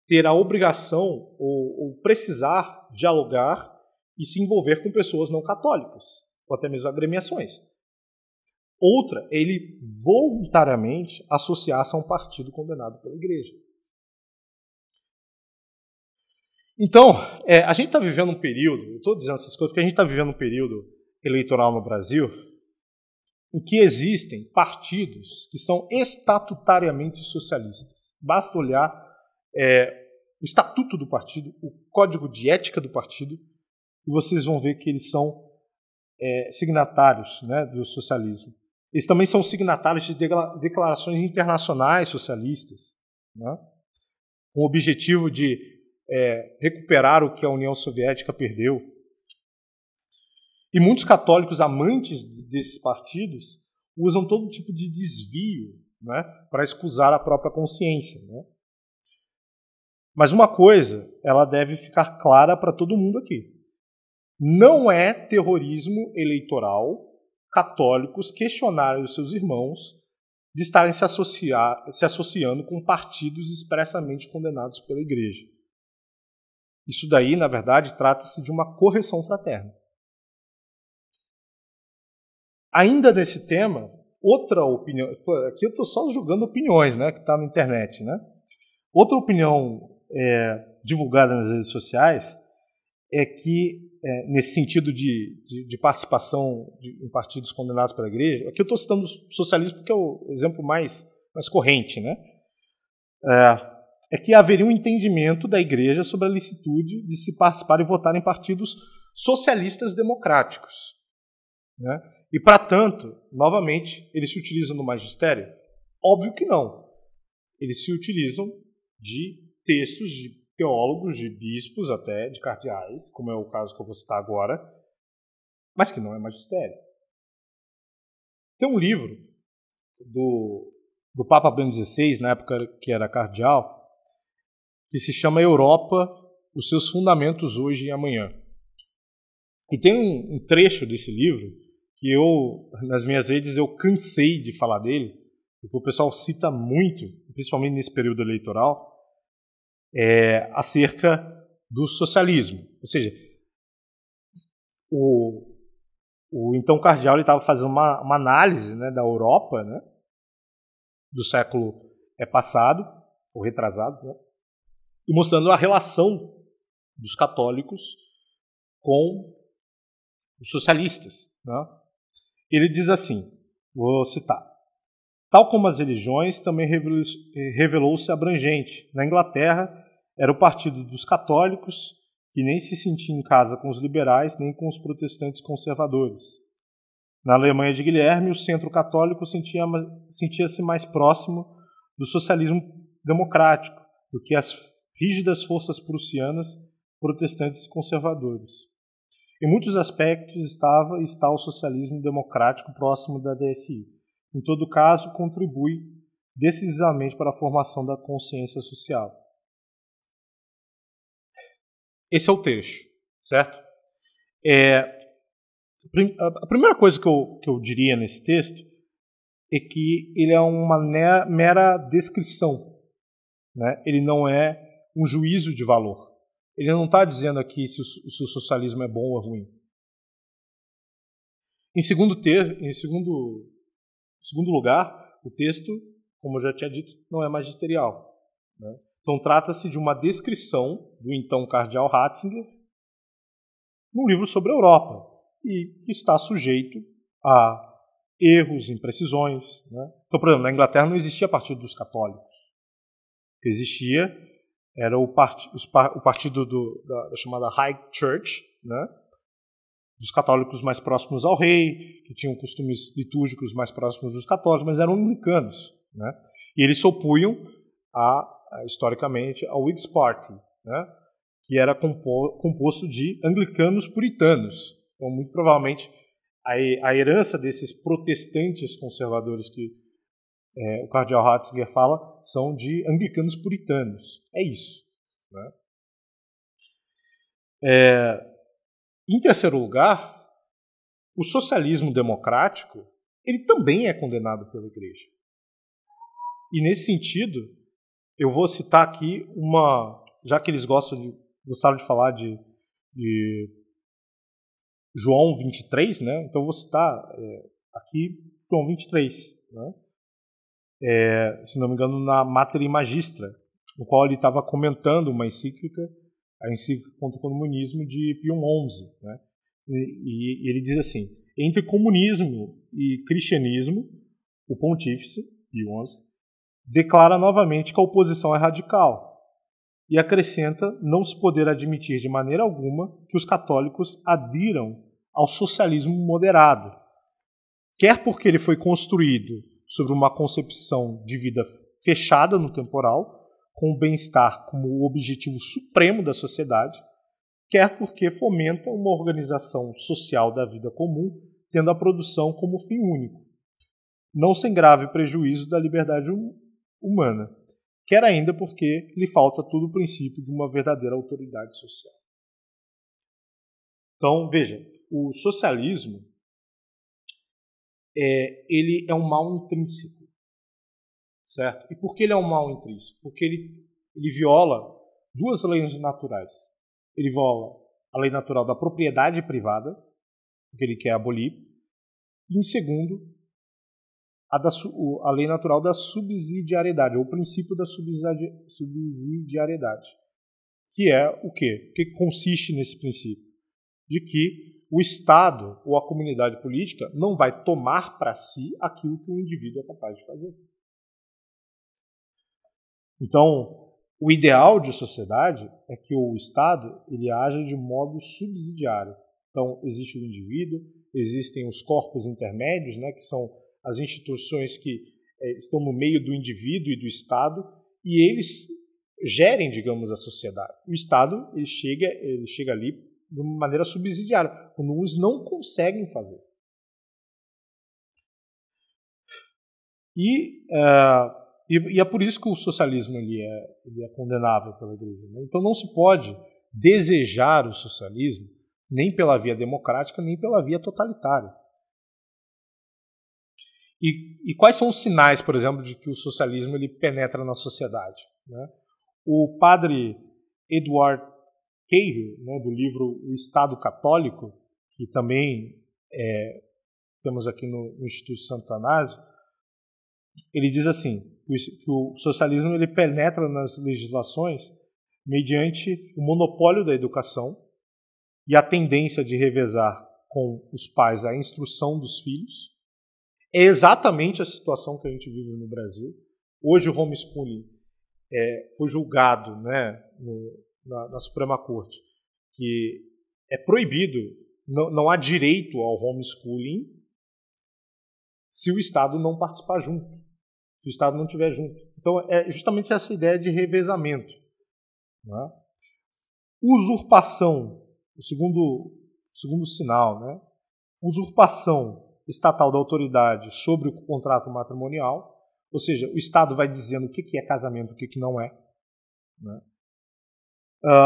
[SPEAKER 1] ter a obrigação ou precisar dialogar e se envolver com pessoas não católicas, ou até mesmo agremiações. Outra é ele voluntariamente associar-se a um partido condenado pela Igreja. Então, a gente está vivendo um período, eu estou dizendo essas coisas porque a gente está vivendo um período eleitoral no Brasil em que existem partidos que são estatutariamente socialistas. Basta olhar o estatuto do partido, o código de ética do partido, e vocês vão ver que eles são signatários, né, do socialismo. Eles também são signatários de declarações internacionais socialistas, né, com o objetivo de recuperar o que a União Soviética perdeu. E muitos católicos amantes desses partidos usam todo tipo de desvio, né, para escusar a própria consciência, né? Mas uma coisa, ela deve ficar clara para todo mundo aqui. Não é terrorismo eleitoral católicos questionarem os seus irmãos de estarem se associando com partidos expressamente condenados pela Igreja. Isso daí, na verdade, trata-se de uma correção fraterna. Ainda nesse tema, outra opinião... Aqui eu estou só julgando opiniões, né, que está na internet, né? Outra opinião divulgada nas redes sociais é que, nesse sentido de participação em partidos condenados pela Igreja, aqui eu estou citando o socialismo porque é o exemplo mais corrente, né? É que haveria um entendimento da Igreja sobre a licitude de se participar e votar em partidos socialistas democráticos, né? E, para tanto, novamente, eles se utilizam do magistério? Óbvio que não. Eles se utilizam de textos de teólogos, de bispos até, de cardeais, como é o caso que eu vou citar agora, mas que não é magistério. Tem um livro do Papa Bento XVI, na época que era cardeal, que se chama Europa, os seus fundamentos hoje e amanhã. E tem um trecho desse livro que eu, nas minhas redes, eu cansei de falar dele, porque o pessoal cita muito, principalmente nesse período eleitoral, acerca do socialismo. Ou seja, o então cardeal estava fazendo uma análise, né, da Europa, né, do século passado, ou retrasado, né, e mostrando a relação dos católicos com os socialistas, né? Ele diz assim: Vou citar. Tal como as religiões, também revelou-se abrangente. Na Inglaterra, era o partido dos católicos, que nem se sentia em casa com os liberais, nem com os protestantes conservadores. Na Alemanha de Guilherme, o centro católico sentia-se mais próximo do socialismo democrático do que as rígidas forças prussianas, protestantes e conservadores. Em muitos aspectos estava e está o socialismo democrático próximo da DSI. Em todo caso, contribui decisivamente para a formação da consciência social. Esse é o texto, certo? A primeira coisa que eu diria nesse texto é que ele é uma mera descrição, né? Ele não é um juízo de valor. Ele não está dizendo aqui se o socialismo é bom ou ruim. Em segundo lugar, o texto, como eu já tinha dito, não é magisterial, né? Então trata-se de uma descrição do então cardeal Ratzinger num livro sobre a Europa e que está sujeito a erros, imprecisões, né? Então, por exemplo, na Inglaterra não existia partido dos católicos. O que existia era o partido da chamada High Church, né? Dos católicos mais próximos ao rei, que tinham costumes litúrgicos mais próximos dos católicos, mas eram anglicanos, né? E eles se opunham historicamente ao Whigs Party, né? Que era composto de anglicanos puritanos. Então, muito provavelmente, a herança desses protestantes conservadores que o cardeal Ratzinger fala são de anglicanos puritanos. É isso, né? Em terceiro lugar, o socialismo democrático ele também é condenado pela Igreja. E nesse sentido, eu vou citar aqui já que eles gostaram de falar de João 23, né? Então eu vou citar aqui João 23, né? Se não me engano, na Mater Magistra, no qual ele estava comentando uma encíclica, a encíclica contra o comunismo de Pio XI, né? E ele diz assim: entre comunismo e cristianismo, o pontífice, Pio XI, declara novamente que a oposição é radical e acrescenta não se poder admitir de maneira alguma que os católicos adiram ao socialismo moderado, quer porque ele foi construído sobre uma concepção de vida fechada no temporal, com o bem-estar como o objetivo supremo da sociedade, quer porque fomenta uma organização social da vida comum, tendo a produção como fim único, não sem grave prejuízo da liberdade humana, quer ainda porque lhe falta todo o princípio de uma verdadeira autoridade social. Então, veja, o socialismo ele é um mal intrínseco, certo? E por que ele é um mal intrínseco? Porque ele viola duas leis naturais. Ele viola a lei natural da propriedade privada, que ele quer abolir, e, em segundo, a lei natural da subsidiariedade, ou o princípio da subsidiariedade, que é o quê? O que consiste nesse princípio? De que o Estado ou a comunidade política não vai tomar para si aquilo que o indivíduo é capaz de fazer. Então, o ideal de sociedade é que o Estado ele age de modo subsidiário. Então, existe o indivíduo, existem os corpos intermédios, né, que são as instituições que estão no meio do indivíduo e do Estado, e eles gerem, digamos, a sociedade. O Estado ele chega ali de uma maneira subsidiária, quando uns não conseguem fazer. E é por isso que o socialismo ele é condenável pela Igreja, né? Então não se pode desejar o socialismo nem pela via democrática, nem pela via totalitária. E quais são os sinais, por exemplo, de que o socialismo ele penetra na sociedade, né? O padre Edward Cahill, né, do livro O Estado Católico, que também temos aqui no Instituto Santo Anásio, ele diz assim, que o socialismo ele penetra nas legislações mediante o monopólio da educação e a tendência de revezar com os pais a instrução dos filhos, É exatamente a situação que a gente vive no Brasil. Hoje o homeschooling foi julgado, né, na Suprema Corte que é proibido, não há direito ao homeschooling se o Estado não participar junto, se o Estado não estiver junto. Então é justamente essa ideia de revezamento. Né? Usurpação, o segundo sinal, né? Usurpação estatal da autoridade sobre o contrato matrimonial, ou seja, o Estado vai dizendo o que é casamento, o que não é. Né?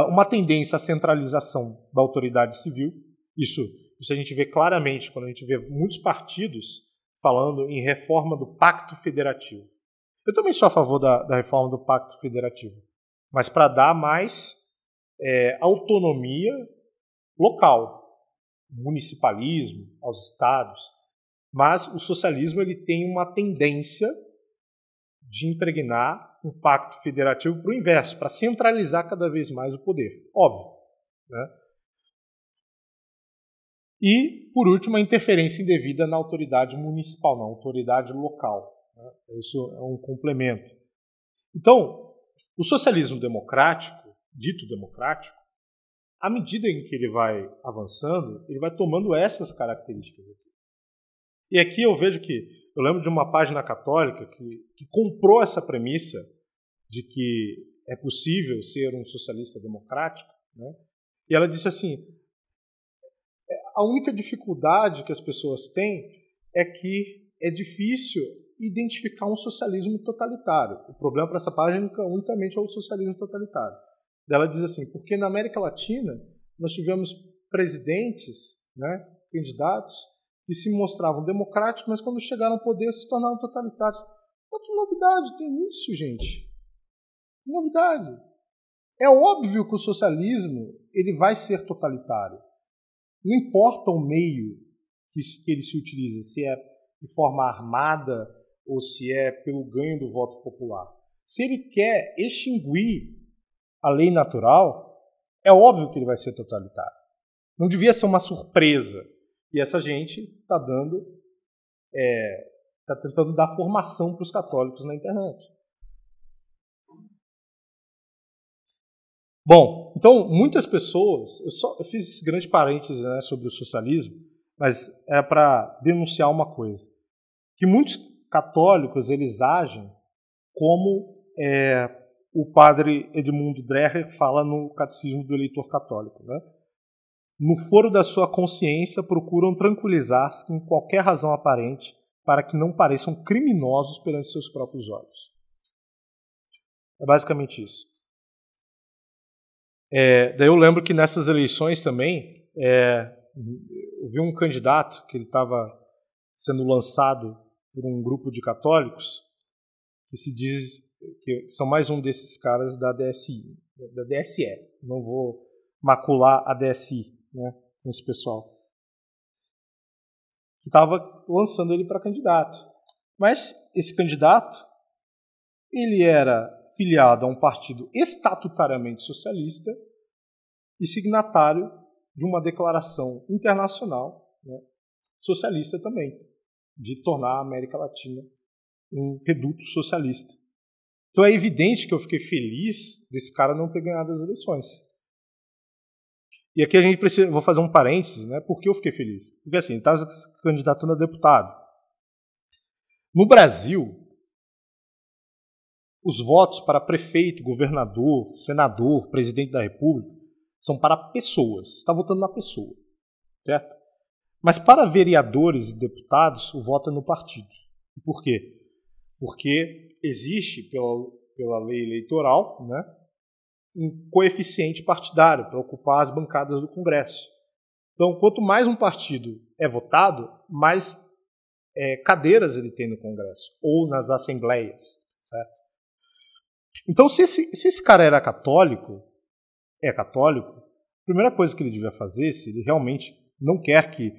[SPEAKER 1] Uma tendência à centralização da autoridade civil, isso a gente vê claramente quando a gente vê muitos partidos falando em reforma do Pacto Federativo. Eu também sou a favor da reforma do Pacto Federativo, mas para dar mais autonomia local, municipalismo aos estados. Mas o socialismo ele tem uma tendência de impregnar um pacto federativo para o inverso, para centralizar cada vez mais o poder. Óbvio. Né? E, por último, a interferência indevida na autoridade municipal, na autoridade local. Né? Isso é um complemento. Então, o socialismo democrático, dito democrático, à medida em que ele vai avançando, ele vai tomando essas características aqui. E aqui eu vejo eu lembro de uma página católica que comprou essa premissa de que é possível ser um socialista democrático, né? E ela disse assim, a única dificuldade que as pessoas têm é que é difícil identificar um socialismo totalitário. O problema para essa página unicamente é o socialismo totalitário. Ela diz assim, porque na América Latina nós tivemos presidentes, né, candidatos, que se mostravam democráticos, mas quando chegaram ao poder se tornaram totalitários. Mas que novidade tem isso, gente? Que novidade. É óbvio que o socialismo ele vai ser totalitário. Não importa o meio que ele se utiliza, se é de forma armada ou se é pelo ganho do voto popular. Se ele quer extinguir a lei natural, é óbvio que ele vai ser totalitário. Não devia ser uma surpresa. E essa gente está tentando dar formação para os católicos na internet. Bom, então muitas pessoas, eu fiz esse grande parênteses, né, sobre o socialismo, mas é para denunciar uma coisa, que muitos católicos eles agem como o padre Edmundo Dreher fala no Catecismo do Eleitor Católico, né? No foro da sua consciência, procuram tranquilizar-se com qualquer razão aparente para que não pareçam criminosos perante seus próprios olhos. É basicamente isso. Daí eu lembro que nessas eleições também, eu vi um candidato que ele estava sendo lançado por um grupo de católicos que se diz que são mais um desses caras da DSE. Não vou macular a DSI, né, com esse pessoal, que estava lançando ele para candidato. Mas esse candidato, ele era filiado a um partido estatutariamente socialista e signatário de uma declaração internacional, né, socialista também, de tornar a América Latina um reduto socialista. Então é evidente que eu fiquei feliz desse cara não ter ganhado as eleições. E aqui a gente precisa, vou fazer um parênteses, né? Por que eu fiquei feliz? Porque assim, ele estava se candidatando a deputado. No Brasil, os votos para prefeito, governador, senador, presidente da República são para pessoas. Você está votando na pessoa, certo? Mas para vereadores e deputados, o voto é no partido. E por quê? Porque existe, pela lei eleitoral, né, um coeficiente partidário para ocupar as bancadas do Congresso. Então, quanto mais um partido é votado, mais cadeiras ele tem no Congresso ou nas assembleias, certo? Então, se esse cara era católico, a primeira coisa que ele devia fazer, se ele realmente não quer que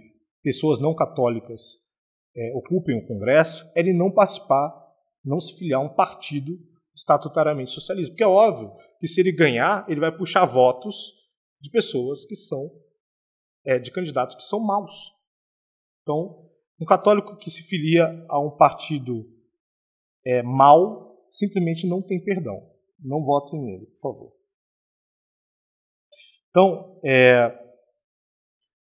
[SPEAKER 1] pessoas não católicas ocupem o Congresso, é ele não participar, não se filiar a um partido estatutariamente socialista. Porque é óbvio que se ele ganhar, ele vai puxar votos de pessoas que são, de candidatos que são maus. Então, Um católico que se filia a um partido mau simplesmente não tem perdão. Não votem nele, por favor. Então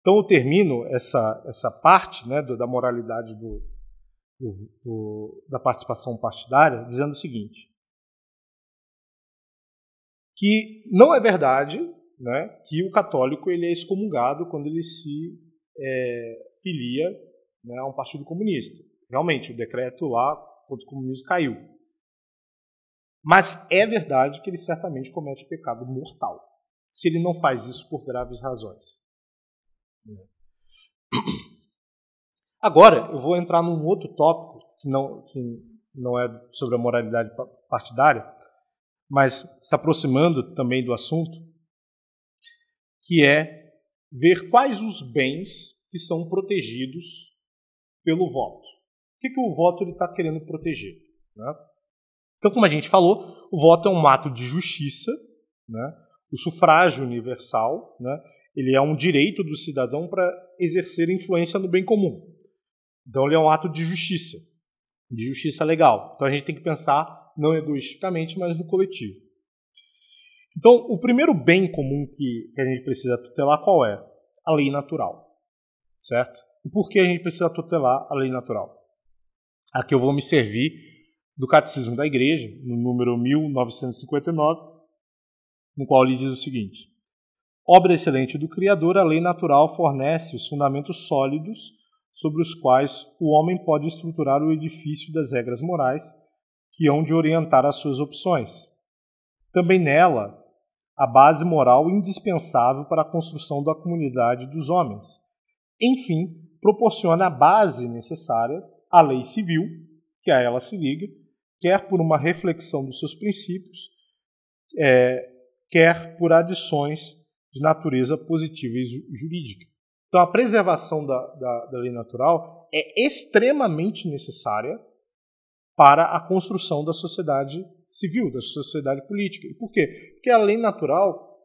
[SPEAKER 1] eu termino essa parte, né, da moralidade da participação partidária dizendo o seguinte, que não é verdade, né, que o católico ele é excomungado quando ele se filia, né, a um partido comunista. Realmente, o decreto lá contra o comunismo caiu. Mas é verdade que ele certamente comete pecado mortal, se ele não faz isso por graves razões. Agora, eu vou entrar num outro tópico, que não é sobre a moralidade partidária, mas se aproximando também do assunto, que é ver quais os bens que são protegidos pelo voto. O que o voto está querendo proteger? Né? Então, como a gente falou, o voto é um ato de justiça, né? O sufrágio universal, né? Ele é um direito do cidadão para exercer influência no bem comum. Então, ele é um ato de justiça legal. Então, a gente tem que pensar não egoisticamente, mas no coletivo. Então, o primeiro bem comum que a gente precisa tutelar qual é? A lei natural, certo? E por que a gente precisa tutelar a lei natural? Aqui eu vou me servir do Catecismo da Igreja, no número 1959, no qual ele diz o seguinte: obra excelente do Criador, a lei natural fornece os fundamentos sólidos sobre os quais o homem pode estruturar o edifício das regras morais que hão de orientar as suas opções. Também nela, a base moral indispensável para a construção da comunidade dos homens. Enfim, proporciona a base necessária à lei civil, que a ela se liga, quer por uma reflexão dos seus princípios, quer por adições de natureza positiva e jurídica. Então, a preservação da lei natural é extremamente necessária para a construção da sociedade civil, da sociedade política. E por quê? Porque a lei natural,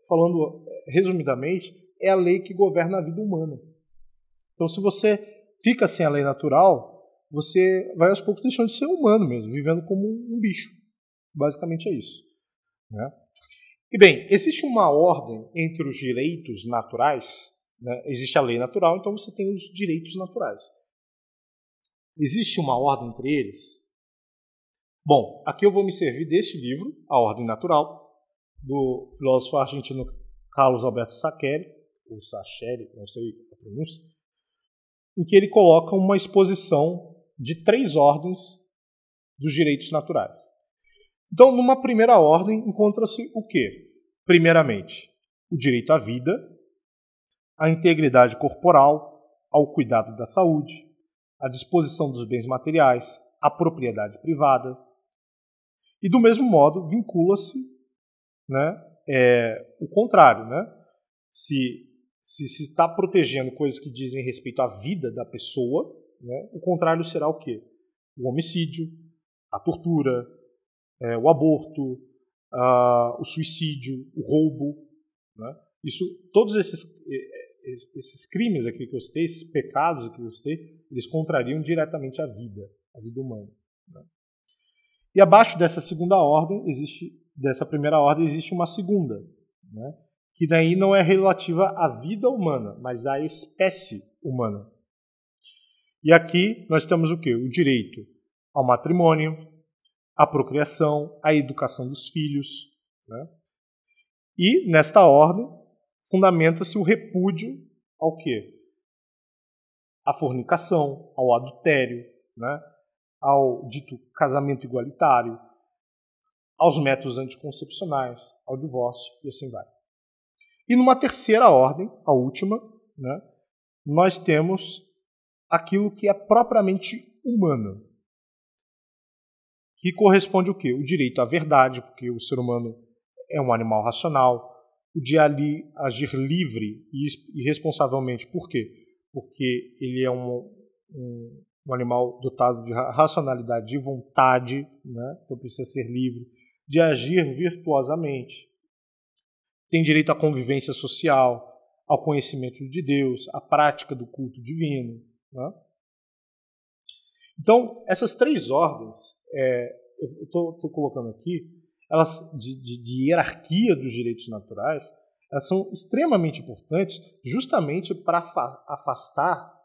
[SPEAKER 1] falando resumidamente, é a lei que governa a vida humana. Então, se você fica sem a lei natural, você vai aos poucos deixando de ser humano mesmo, vivendo como um bicho. Basicamente é isso. Né? E bem, existe uma ordem entre os direitos naturais, né? Existe a lei natural, então você tem os direitos naturais. Existe uma ordem entre eles? Bom, aqui eu vou me servir deste livro, A Ordem Natural, do filósofo argentino Carlos Alberto Saccheri, ou Sacheri, não sei a pronúncia, em que ele coloca uma exposição de 3 ordens dos direitos naturais. Então, numa primeira ordem, encontra-se o quê? Primeiramente, o direito à vida, à integridade corporal, ao cuidado da saúde, à disposição dos bens materiais, à propriedade privada. E, do mesmo modo, vincula-se, né, o contrário. Né? Se está protegendo coisas que dizem respeito à vida da pessoa, né, o contrário será o quê? O homicídio, a tortura, o aborto, o suicídio, o roubo. Né? Todos esses crimes aqui que eu citei, esses pecados aqui que eu citei, eles contrariam diretamente a vida humana. Né? E abaixo dessa segunda ordem, dessa primeira ordem, existe uma segunda, né? Que daí não é relativa à vida humana, mas à espécie humana. E aqui nós temos o quê? O direito ao matrimônio, à procriação, à educação dos filhos. Né? E, nesta ordem, fundamenta-se o repúdio ao quê? À fornicação, ao adultério, né? Ao dito casamento igualitário, aos métodos anticoncepcionais, ao divórcio e assim vai. E numa terceira ordem, a última, né, nós temos aquilo que é propriamente humano, que corresponde o quê? O direito à verdade, porque o ser humano é um animal racional, o de agir livre e responsavelmente. Por quê? Porque ele é um animal dotado de racionalidade, de vontade, né? Então precisa ser livre, de agir virtuosamente. Tem direito à convivência social, ao conhecimento de Deus, à prática do culto divino. né? Então, essas três ordens, eu estou colocando aqui, elas de hierarquia dos direitos naturais, elas são extremamente importantes justamente para afastar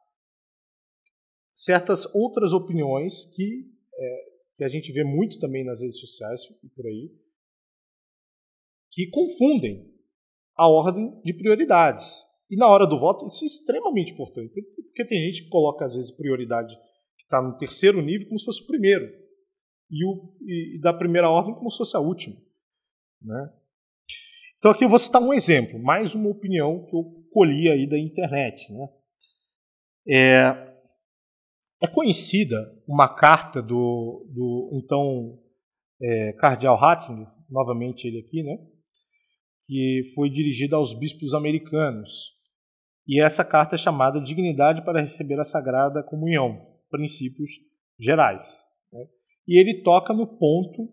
[SPEAKER 1] certas outras opiniões que a gente vê muito também nas redes sociais e por aí, que confundem a ordem de prioridades. E na hora do voto, isso é extremamente importante, porque tem gente que coloca, às vezes, prioridade que está no terceiro nível como se fosse o primeiro, e da primeira ordem como se fosse a última, né? Então aqui eu vou citar um exemplo, mais uma opinião que eu colhi aí da internet, né? É conhecida uma carta do então cardeal Ratzinger, novamente ele aqui, né? Que foi dirigida aos bispos americanos. E essa carta é chamada Dignidade para Receber a Sagrada Comunhão, Princípios Gerais, né? E ele toca no ponto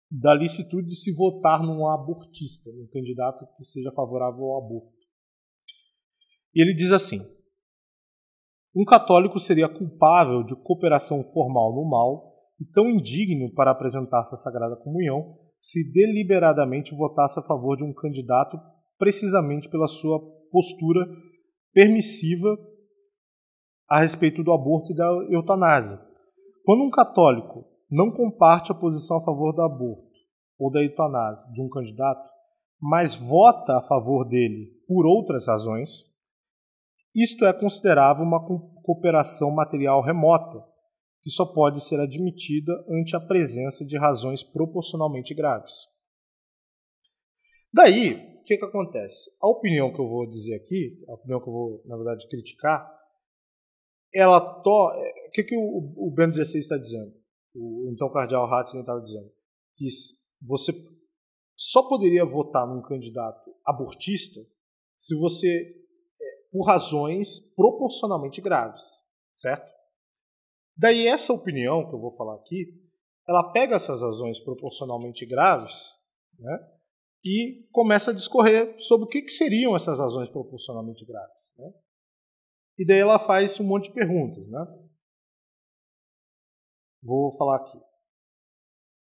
[SPEAKER 1] da licitude de se votar num abortista, num candidato que seja favorável ao aborto. E ele diz assim: um católico seria culpável de cooperação formal no mal e tão indigno para apresentar-se à Sagrada Comunhão se deliberadamente votasse a favor de um candidato precisamente pela sua postura permissiva a respeito do aborto e da eutanásia. Quando um católico não comparte a posição a favor do aborto ou da eutanásia de um candidato, mas vota a favor dele por outras razões, isto é considerável uma cooperação material remota, que só pode ser admitida ante a presença de razões proporcionalmente graves. Daí, o que acontece? A opinião que eu vou dizer aqui, a opinião que eu vou, na verdade, criticar, o que o Bento XVI está dizendo? O então cardeal Ratzinger estava dizendo que você só poderia votar num candidato abortista se você, por razões proporcionalmente graves, certo? Daí essa opinião que eu vou falar aqui, ela pega essas razões proporcionalmente graves, né, e começa a discorrer sobre o que seriam essas razões proporcionalmente graves, né? E daí ela faz um monte de perguntas, né? Vou falar aqui.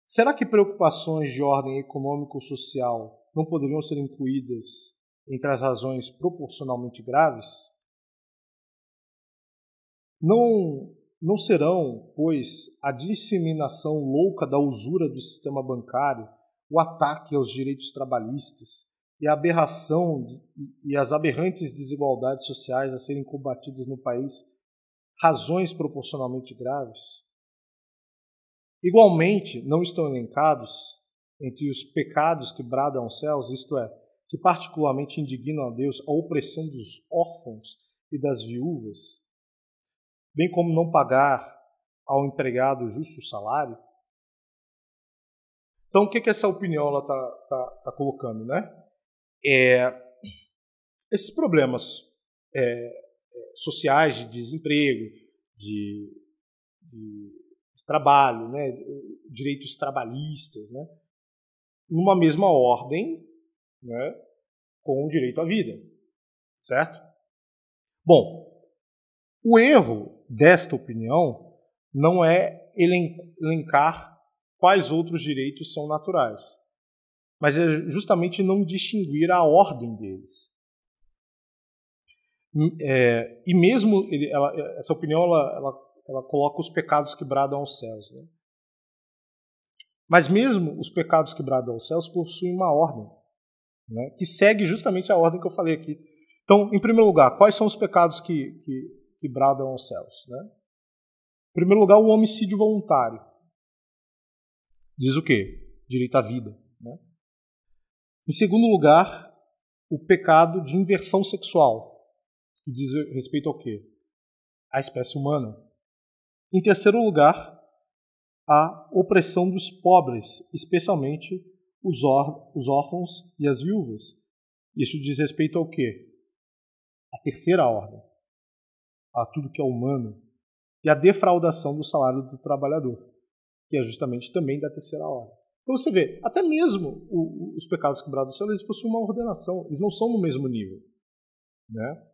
[SPEAKER 1] Será que preocupações de ordem econômico-social não poderiam ser incluídas entre as razões proporcionalmente graves? Não serão, pois, a disseminação louca da usura do sistema bancário, o ataque aos direitos trabalhistas e a aberração e as aberrantes desigualdades sociais a serem combatidas no país razões proporcionalmente graves? Igualmente, não estão elencados entre os pecados que bradam aos céus, isto é, que particularmente indignam a Deus, a opressão dos órfãos e das viúvas, bem como não pagar ao empregado o justo salário? Então, o que essa opinião está colocando, né? Esses problemas sociais de desemprego, de trabalho, né, direitos trabalhistas, né, numa mesma ordem, né, com o direito à vida, certo? Bom, o erro desta opinião não é elencar quais outros direitos são naturais, mas é justamente não distinguir a ordem deles. E mesmo essa opinião ela coloca os pecados que bradam aos céus, né? Mas mesmo os pecados que bradam aos céus possuem uma ordem, né, que segue justamente a ordem que eu falei aqui. Então, em primeiro lugar, quais são os pecados que bradam aos céus, né? Em primeiro lugar, o homicídio voluntário. Diz o quê? Direito à vida, né? Em segundo lugar, o pecado de inversão sexual, que diz respeito ao quê? À espécie humana. Em terceiro lugar, a opressão dos pobres, especialmente os órfãos e as viúvas. Isso diz respeito ao quê? A terceira ordem, a tudo que é humano, e a defraudação do salário do trabalhador, que é justamente também da terceira ordem. Então você vê, até mesmo os pecados que bradam ao céu, eles possuem uma ordenação, eles não são no mesmo nível, né?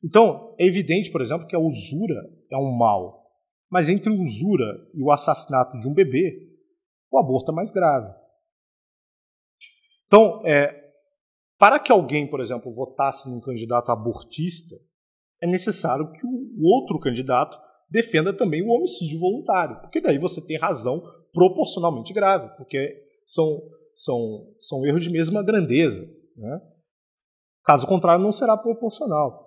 [SPEAKER 1] Então, é evidente, por exemplo, que a usura é um mal. Mas entre a usura e o assassinato de um bebê, o aborto é mais grave. Então, para que alguém, por exemplo, votasse num candidato abortista, é necessário que o outro candidato defenda também o homicídio voluntário, porque daí você tem razão proporcionalmente grave, porque são erros de mesma grandeza, né? Caso contrário, não será proporcional.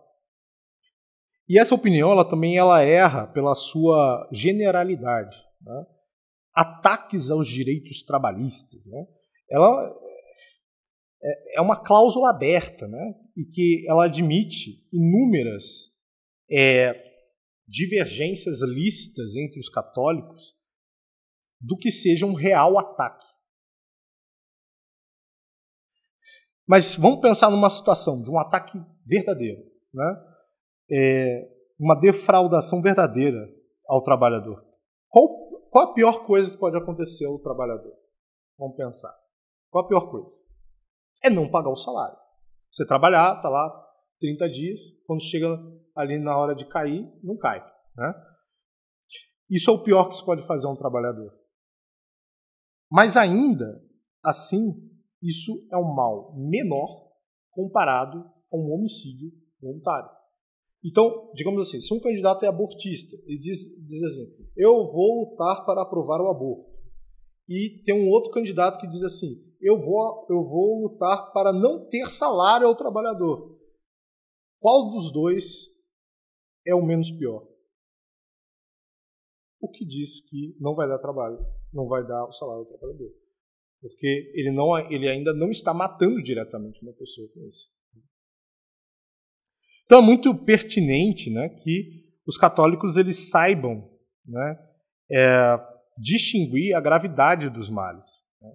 [SPEAKER 1] E essa opinião ela erra pela sua generalidade, né? Ataques aos direitos trabalhistas, né? Ela é uma cláusula aberta, né? E que ela admite inúmeras divergências lícitas entre os católicos do que seja um real ataque. Mas vamos pensar numa situação de um ataque verdadeiro, né? Uma defraudação verdadeira ao trabalhador. Qual a pior coisa que pode acontecer ao trabalhador? Vamos pensar. Qual a pior coisa? É não pagar o salário. Você trabalhar, está lá 30 dias, quando chega ali na hora de cair, não cai, né? Isso é o pior que se pode fazer a um trabalhador. Mas ainda assim, isso é um mal menor comparado a um homicídio voluntário. Então, digamos assim, se um candidato é abortista, ele diz assim, eu vou lutar para aprovar o aborto. E tem um outro candidato que diz assim, eu vou lutar para não ter salário ao trabalhador. Qual dos dois é o menos pior? O que diz que não vai dar trabalho, não vai dar o salário ao trabalhador. Porque ele ainda não está matando diretamente uma pessoa com isso. Então é muito pertinente, né, que os católicos eles saibam, né, distinguir a gravidade dos males. Né?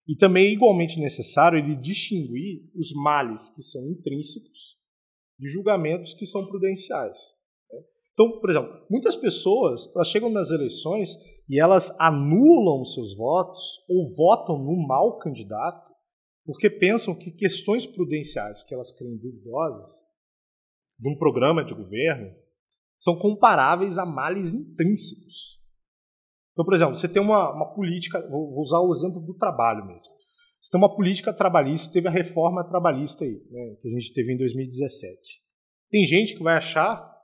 [SPEAKER 1] E também é igualmente necessário ele distinguir os males que são intrínsecos de julgamentos que são prudenciais. Né? Então, por exemplo, muitas pessoas elas chegam nas eleições e elas anulam seus votos ou votam no mau candidato porque pensam que questões prudenciais que elas creem duvidosas de um programa de governo são comparáveis a males intrínsecos. Então, por exemplo, você tem uma política, vou usar o exemplo do trabalho mesmo. Você tem uma política trabalhista, teve a reforma trabalhista aí, né, que a gente teve em 2017. Tem gente que vai achar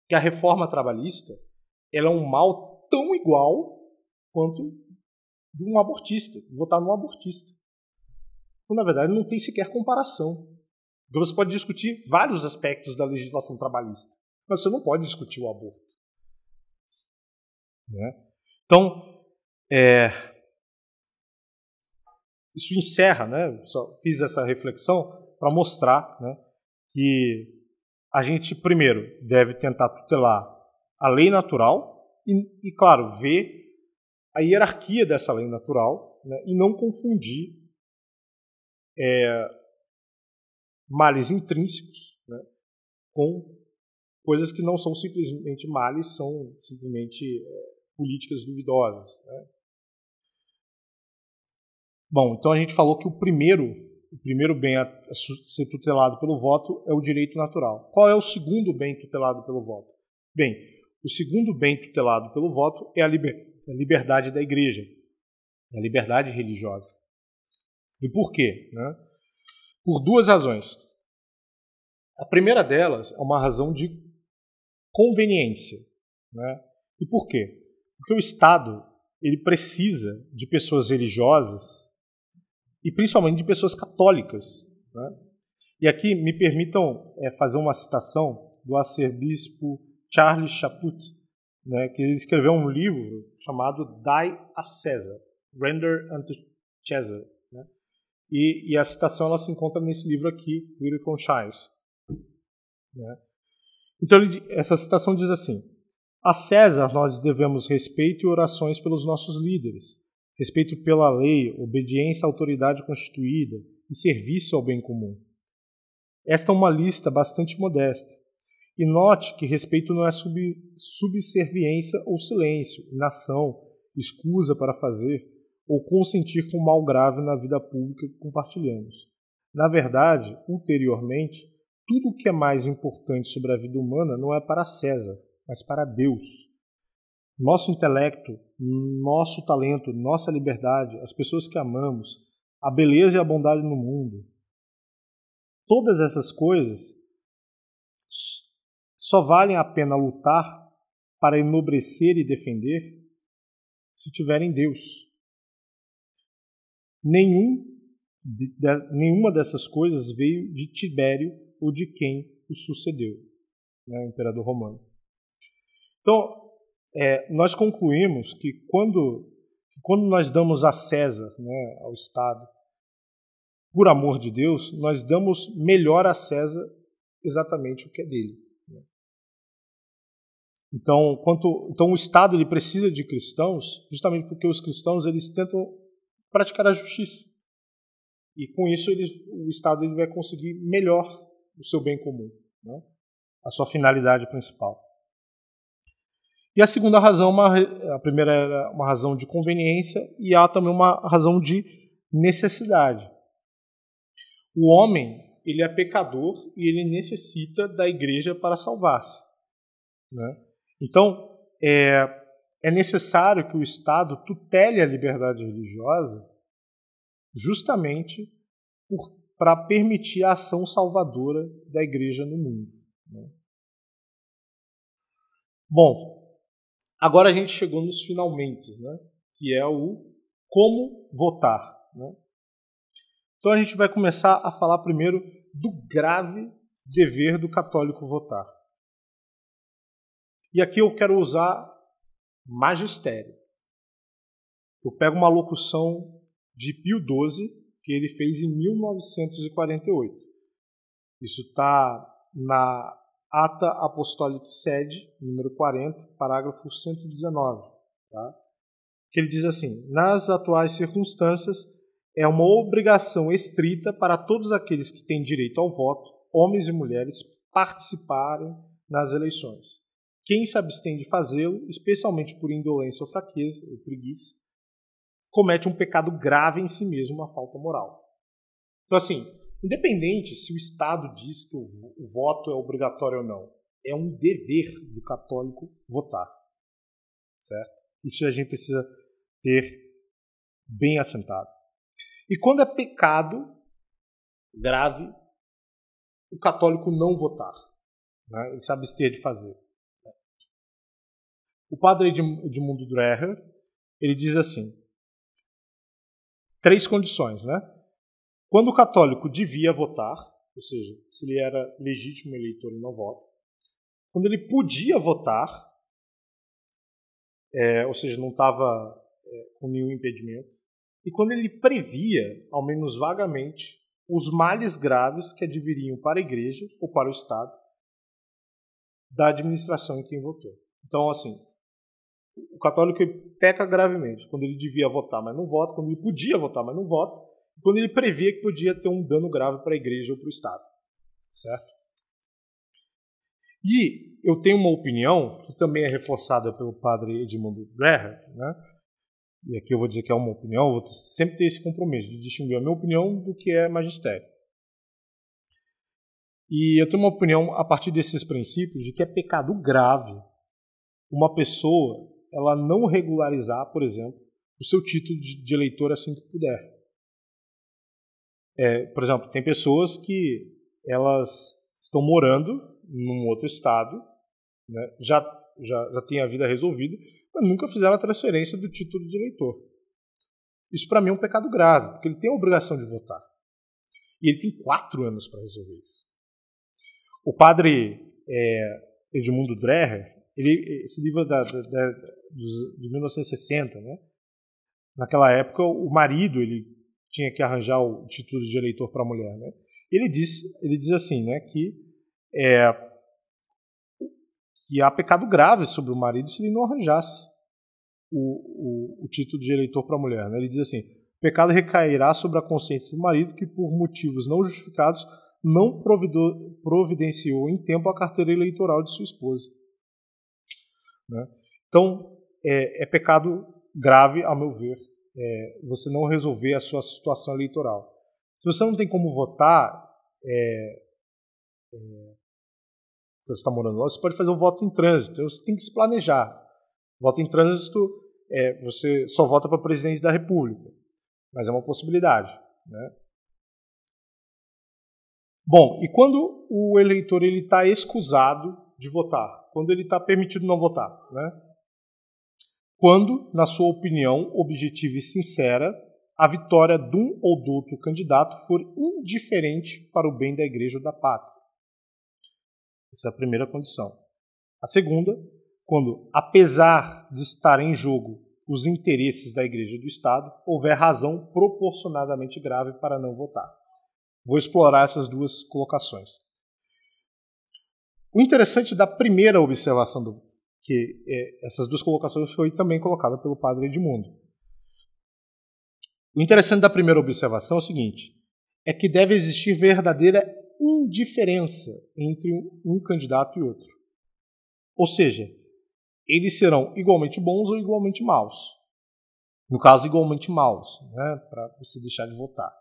[SPEAKER 1] que a reforma trabalhista ela é um mal tão igual quanto de um abortista, de votar num abortista. Então, na verdade, não tem sequer comparação. Então, você pode discutir vários aspectos da legislação trabalhista, mas você não pode discutir o aborto. Né? Então, isso encerra, né? Só fiz essa reflexão para mostrar, né, que a gente, primeiro, deve tentar tutelar a lei natural e claro, ver a hierarquia dessa lei natural, né, e não confundir males intrínsecos, né, com coisas que não são simplesmente males, são simplesmente políticas duvidosas. Né? Bom, então a gente falou que o primeiro bem a ser tutelado pelo voto é o direito natural. Qual é o segundo bem tutelado pelo voto? Bem, o segundo bem tutelado pelo voto é a liberdade da igreja, a liberdade religiosa. E por quê? Né? Por duas razões. A primeira delas é uma razão de conveniência. Né? E por quê? Porque o Estado ele precisa de pessoas religiosas e principalmente de pessoas católicas. Né? E aqui me permitam fazer uma citação do arcebispo Charles Chaput, né, que ele escreveu um livro chamado Die a Caesar, Render unto Caesar. Né? E a citação ela se encontra nesse livro aqui, With Conscience. Né? Então essa citação diz assim: a César nós devemos respeito e orações pelos nossos líderes, respeito pela lei, obediência à autoridade constituída e serviço ao bem comum. Esta é uma lista bastante modesta. E note que respeito não é subserviência ou silêncio, inação, escusa para fazer ou consentir com mal grave na vida pública que compartilhamos. Na verdade, ulteriormente, tudo o que é mais importante sobre a vida humana não é para César, mas para Deus. Nosso intelecto, nosso talento, nossa liberdade, as pessoas que amamos, a beleza e a bondade no mundo, todas essas coisas só valem a pena lutar para enobrecer e defender se tiverem Deus. Nenhuma dessas coisas veio de Tibério ou de quem o sucedeu, né, o imperador romano. Então, nós concluímos que quando nós damos a César, né, ao Estado, por amor de Deus, nós damos melhor a César exatamente o que é dele. Então, o Estado ele precisa de cristãos, justamente porque os cristãos eles tentam praticar a justiça. E com isso o Estado ele vai conseguir melhor o seu bem comum, né? A sua finalidade principal. E a segunda razão, a primeira era uma razão de conveniência e há também uma razão de necessidade. O homem ele é pecador e ele necessita da igreja para salvar-se, né? Então, é necessário que o Estado tutele a liberdade religiosa justamente para permitir a ação salvadora da igreja no mundo, né? Bom, agora a gente chegou nos finalmente, né? Que é o como votar, né? Então a gente vai começar a falar primeiro do grave dever do católico votar. E aqui eu quero usar magistério. Eu pego uma locução de Pio XII, que ele fez em 1948. Isso está na Ata Apostolic Sede, número 40, parágrafo 119. Tá? Que ele diz assim: nas atuais circunstâncias, é uma obrigação estrita para todos aqueles que têm direito ao voto, homens e mulheres, participarem nas eleições. Quem se abstém de fazê-lo, especialmente por indolência ou fraqueza, ou preguiça, comete um pecado grave em si mesmo, uma falta moral. Então, assim, independente se o Estado diz que o voto é obrigatório ou não, é um dever do católico votar. Certo? Isso a gente precisa ter bem assentado. E quando é pecado grave, o católico não votar, né? Ele se abster de fazer. O padre Edmundo Dreher, ele diz assim, 3 condições, né? Quando o católico devia votar, ou seja, se ele era legítimo eleitor e não vota, quando ele podia votar, ou seja, não estava com nenhum impedimento, e quando ele previa, ao menos vagamente, os males graves que adviriam para a igreja ou para o Estado da administração em quem votou. Então, assim, o católico peca gravemente quando ele devia votar, mas não vota, quando ele podia votar, mas não vota, e quando ele previa que podia ter um dano grave para a igreja ou para o Estado. Certo? E eu tenho uma opinião, que também é reforçada pelo padre Edmundo Dreher, né? E aqui eu vou dizer que é uma opinião, eu vou sempre ter esse compromisso de distinguir a minha opinião do que é magistério. E eu tenho uma opinião a partir desses princípios de que é pecado grave uma pessoa ela não regularizar, por exemplo, o seu título de eleitor assim que puder. Por exemplo, tem pessoas que elas estão morando num outro estado, né, já têm a vida resolvida, mas nunca fizeram a transferência do título de eleitor. Isso para mim é um pecado grave, porque ele tem a obrigação de votar. E ele tem 4 anos para resolver isso. O padre Edmundo Dreher, esse livro de 1960, né? Naquela época o marido ele tinha que arranjar o título de eleitor para a mulher, né? Ele diz assim, né, que há pecado grave sobre o marido se ele não arranjasse o título de eleitor para a mulher, né? Ele diz assim: o pecado recairá sobre a consciência do marido que por motivos não justificados não providenciou em tempo a carteira eleitoral de sua esposa. Né? Então, é pecado grave, a meu ver, você não resolver a sua situação eleitoral. Se você não tem como votar, você está morando lá, você pode fazer o voto em trânsito. Então você tem que se planejar. Voto em trânsito, você só vota para presidente da República, mas é uma possibilidade, né? Bom, e quando o eleitor está escusado de votar? Quando ele está permitido não votar, né? Quando, na sua opinião objetiva e sincera, a vitória de um ou do outro candidato for indiferente para o bem da igreja ou da pátria. Essa é a primeira condição. A segunda, quando, apesar de estar em jogo os interesses da igreja e do Estado, houver razão proporcionadamente grave para não votar. Vou explorar essas duas colocações. O interessante da primeira observação, que essas duas colocações foi também colocada pelo padre Edmundo. O interessante da primeira observação é o seguinte, é que deve existir verdadeira indiferença entre um candidato e outro. Ou seja, eles serão igualmente bons ou igualmente maus. No caso, igualmente maus, né, para você deixar de votar.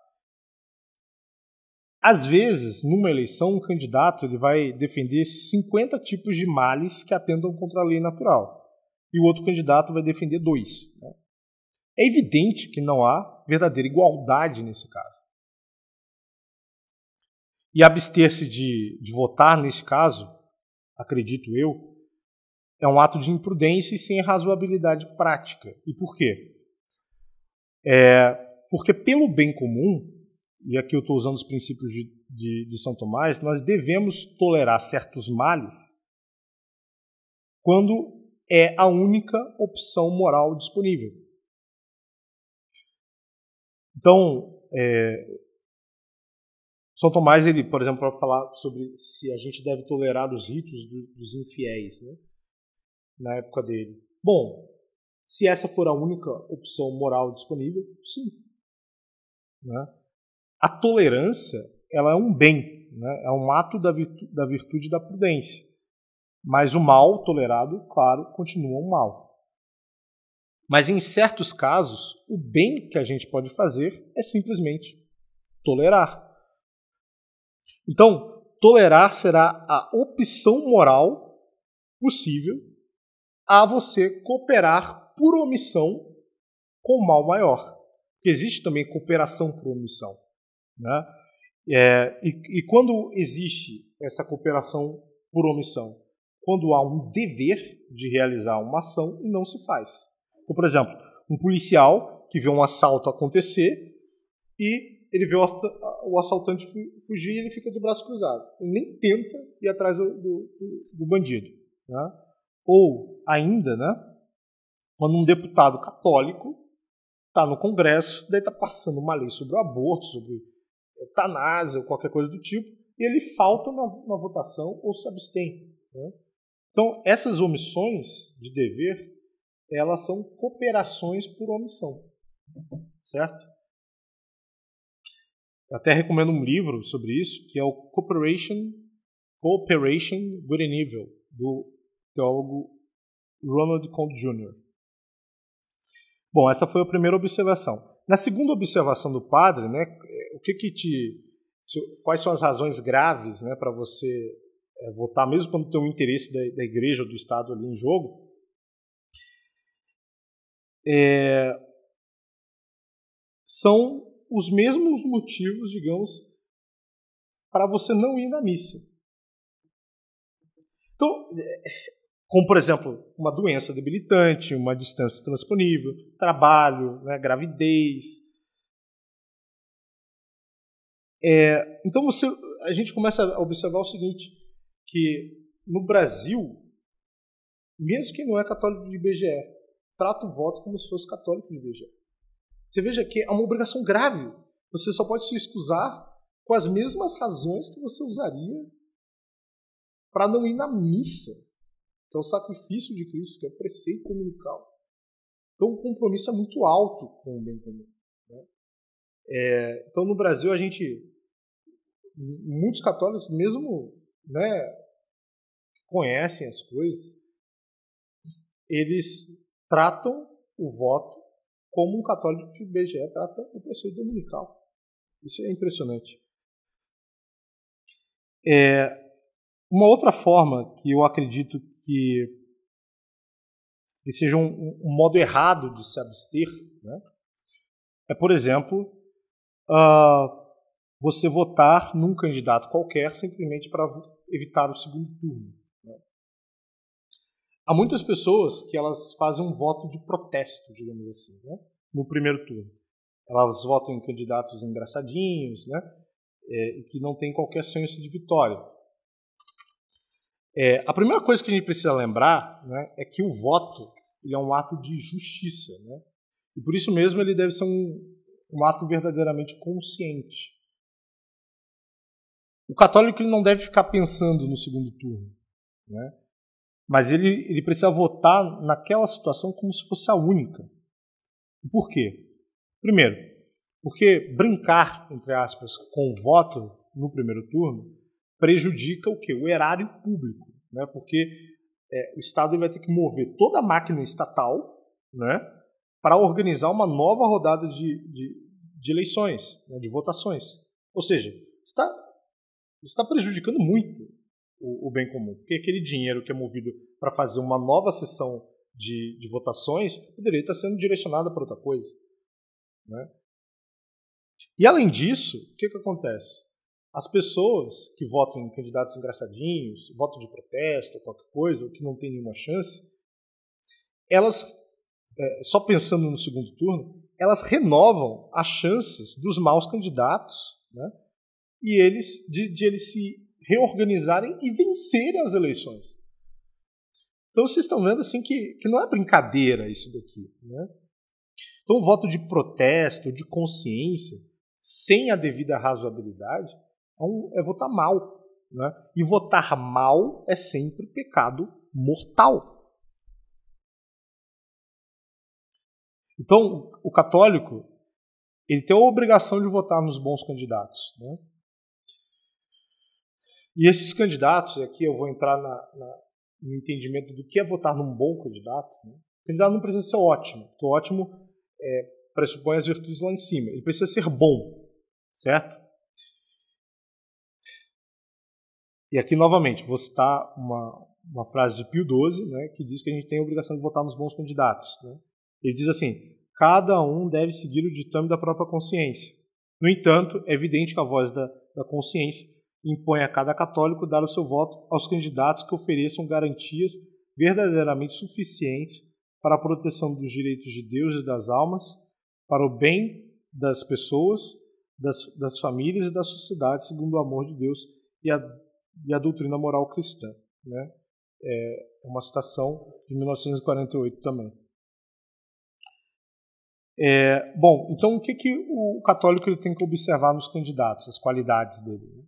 [SPEAKER 1] Às vezes, numa eleição, um candidato ele vai defender 50 tipos de males que atentam contra a lei natural. E o outro candidato vai defender 2. Né? É evidente que não há verdadeira igualdade nesse caso. E abster-se de votar, nesse caso, acredito eu, é um ato de imprudência e sem razoabilidade prática. E por quê? Porque pelo bem comum, e aqui eu estou usando os princípios de São Tomás, nós devemos tolerar certos males quando é a única opção moral disponível. Então, São Tomás, ele, por exemplo, vai falar sobre se a gente deve tolerar os ritos dos infiéis, né, na época dele. Bom, se essa for a única opção moral disponível, sim. Né? A tolerância, ela é um bem, né? É um ato da virtude e da prudência. Mas o mal tolerado, claro, continua um mal. Mas em certos casos, o bem que a gente pode fazer é simplesmente tolerar. Então, tolerar será a opção moral possível a você cooperar por omissão com o mal maior. Existe também cooperação por omissão. Né? E quando existe essa cooperação por omissão? Quando há um dever de realizar uma ação e não se faz. Então, por exemplo, um policial que vê um assalto acontecer e ele vê o assaltante fugir e ele fica de braço cruzado. Ele nem tenta ir atrás do bandido. Né? Ou ainda, né, quando um deputado católico está no Congresso, daí está passando uma lei sobre o aborto, sobre eutanásia ou qualquer coisa do tipo, e ele falta na votação ou se abstém. Né? Então, essas omissões de dever, elas são cooperações por omissão. Certo? Eu até recomendo um livro sobre isso, que é o Cooperation with an Evil, do teólogo Ronald Conde Jr. Bom, essa foi a primeira observação. Na segunda observação do padre, né, quais são as razões graves, né, para você votar, mesmo quando tem um interesse da igreja ou do Estado ali em jogo? São os mesmos motivos, digamos, para você não ir na missa. Então, como, por exemplo, uma doença debilitante, uma distância transponível, trabalho, né, gravidez. Então a gente começa a observar o seguinte, que no Brasil, mesmo quem não é católico de IBGE, trata o voto como se fosse católico de IBGE. Você veja que é uma obrigação grave. Você só pode se excusar com as mesmas razões que você usaria para não ir na missa, que é o sacrifício de Cristo, que é o preceito dominical. Então o compromisso é muito alto com o bem comum. Né? Então no Brasil muitos católicos mesmo, né, conhecem as coisas, eles tratam o voto como um católico de IBGE trata o preceito dominical. Isso é impressionante. Uma outra forma que eu acredito que seja um modo errado de se abster, né, é, por exemplo, você votar num candidato qualquer simplesmente para evitar o segundo turno. Né? Há muitas pessoas que elas fazem um voto de protesto, digamos assim, né, no primeiro turno. Elas votam em candidatos engraçadinhos, né, e que não têm qualquer chance de vitória. A primeira coisa que a gente precisa lembrar, né, é que o voto ele é um ato de justiça, né, e por isso mesmo ele deve ser um ato verdadeiramente consciente. O católico ele não deve ficar pensando no segundo turno, né, mas ele precisa votar naquela situação como se fosse a única. E por quê? Primeiro, porque brincar, entre aspas, com o voto no primeiro turno prejudica o quê? O erário público, né? Porque o Estado vai ter que mover toda a máquina estatal, né, para organizar uma nova rodada de eleições, né, de votações. Ou seja, está prejudicando muito o bem comum, porque aquele dinheiro que é movido para fazer uma nova sessão de votações poderia estar sendo direcionado para outra coisa. Né? E além disso, o que acontece? As pessoas que votam em candidatos engraçadinhos, voto de protesto, qualquer coisa, ou que não tem nenhuma chance, elas, só pensando no segundo turno, elas renovam as chances dos maus candidatos, né? E de eles se reorganizarem e vencerem as eleições. Então vocês estão vendo assim que não é brincadeira isso daqui, né? Então o voto de protesto, de consciência, sem a devida razoabilidade, é votar mal, né? E votar mal é sempre pecado mortal. Então o católico ele tem a obrigação de votar nos bons candidatos, né? E esses candidatos, aqui eu vou entrar no entendimento do que é votar num bom candidato. Né? O candidato não precisa ser ótimo, porque o ótimo pressupõe as virtudes lá em cima. Ele precisa ser bom, certo? E aqui, novamente, vou citar uma frase de Pio XII, né, que diz que a gente tem a obrigação de votar nos bons candidatos. Né? Ele diz assim, cada um deve seguir o ditame da própria consciência. No entanto, é evidente que a voz da consciência impõe a cada católico dar o seu voto aos candidatos que ofereçam garantias verdadeiramente suficientes para a proteção dos direitos de Deus e das almas, para o bem das pessoas, das famílias e da sociedade, segundo o amor de Deus e a doutrina moral cristã. Né? É uma citação de 1948 também. Bom, então o que o católico ele tem que observar nos candidatos, as qualidades dele? Né?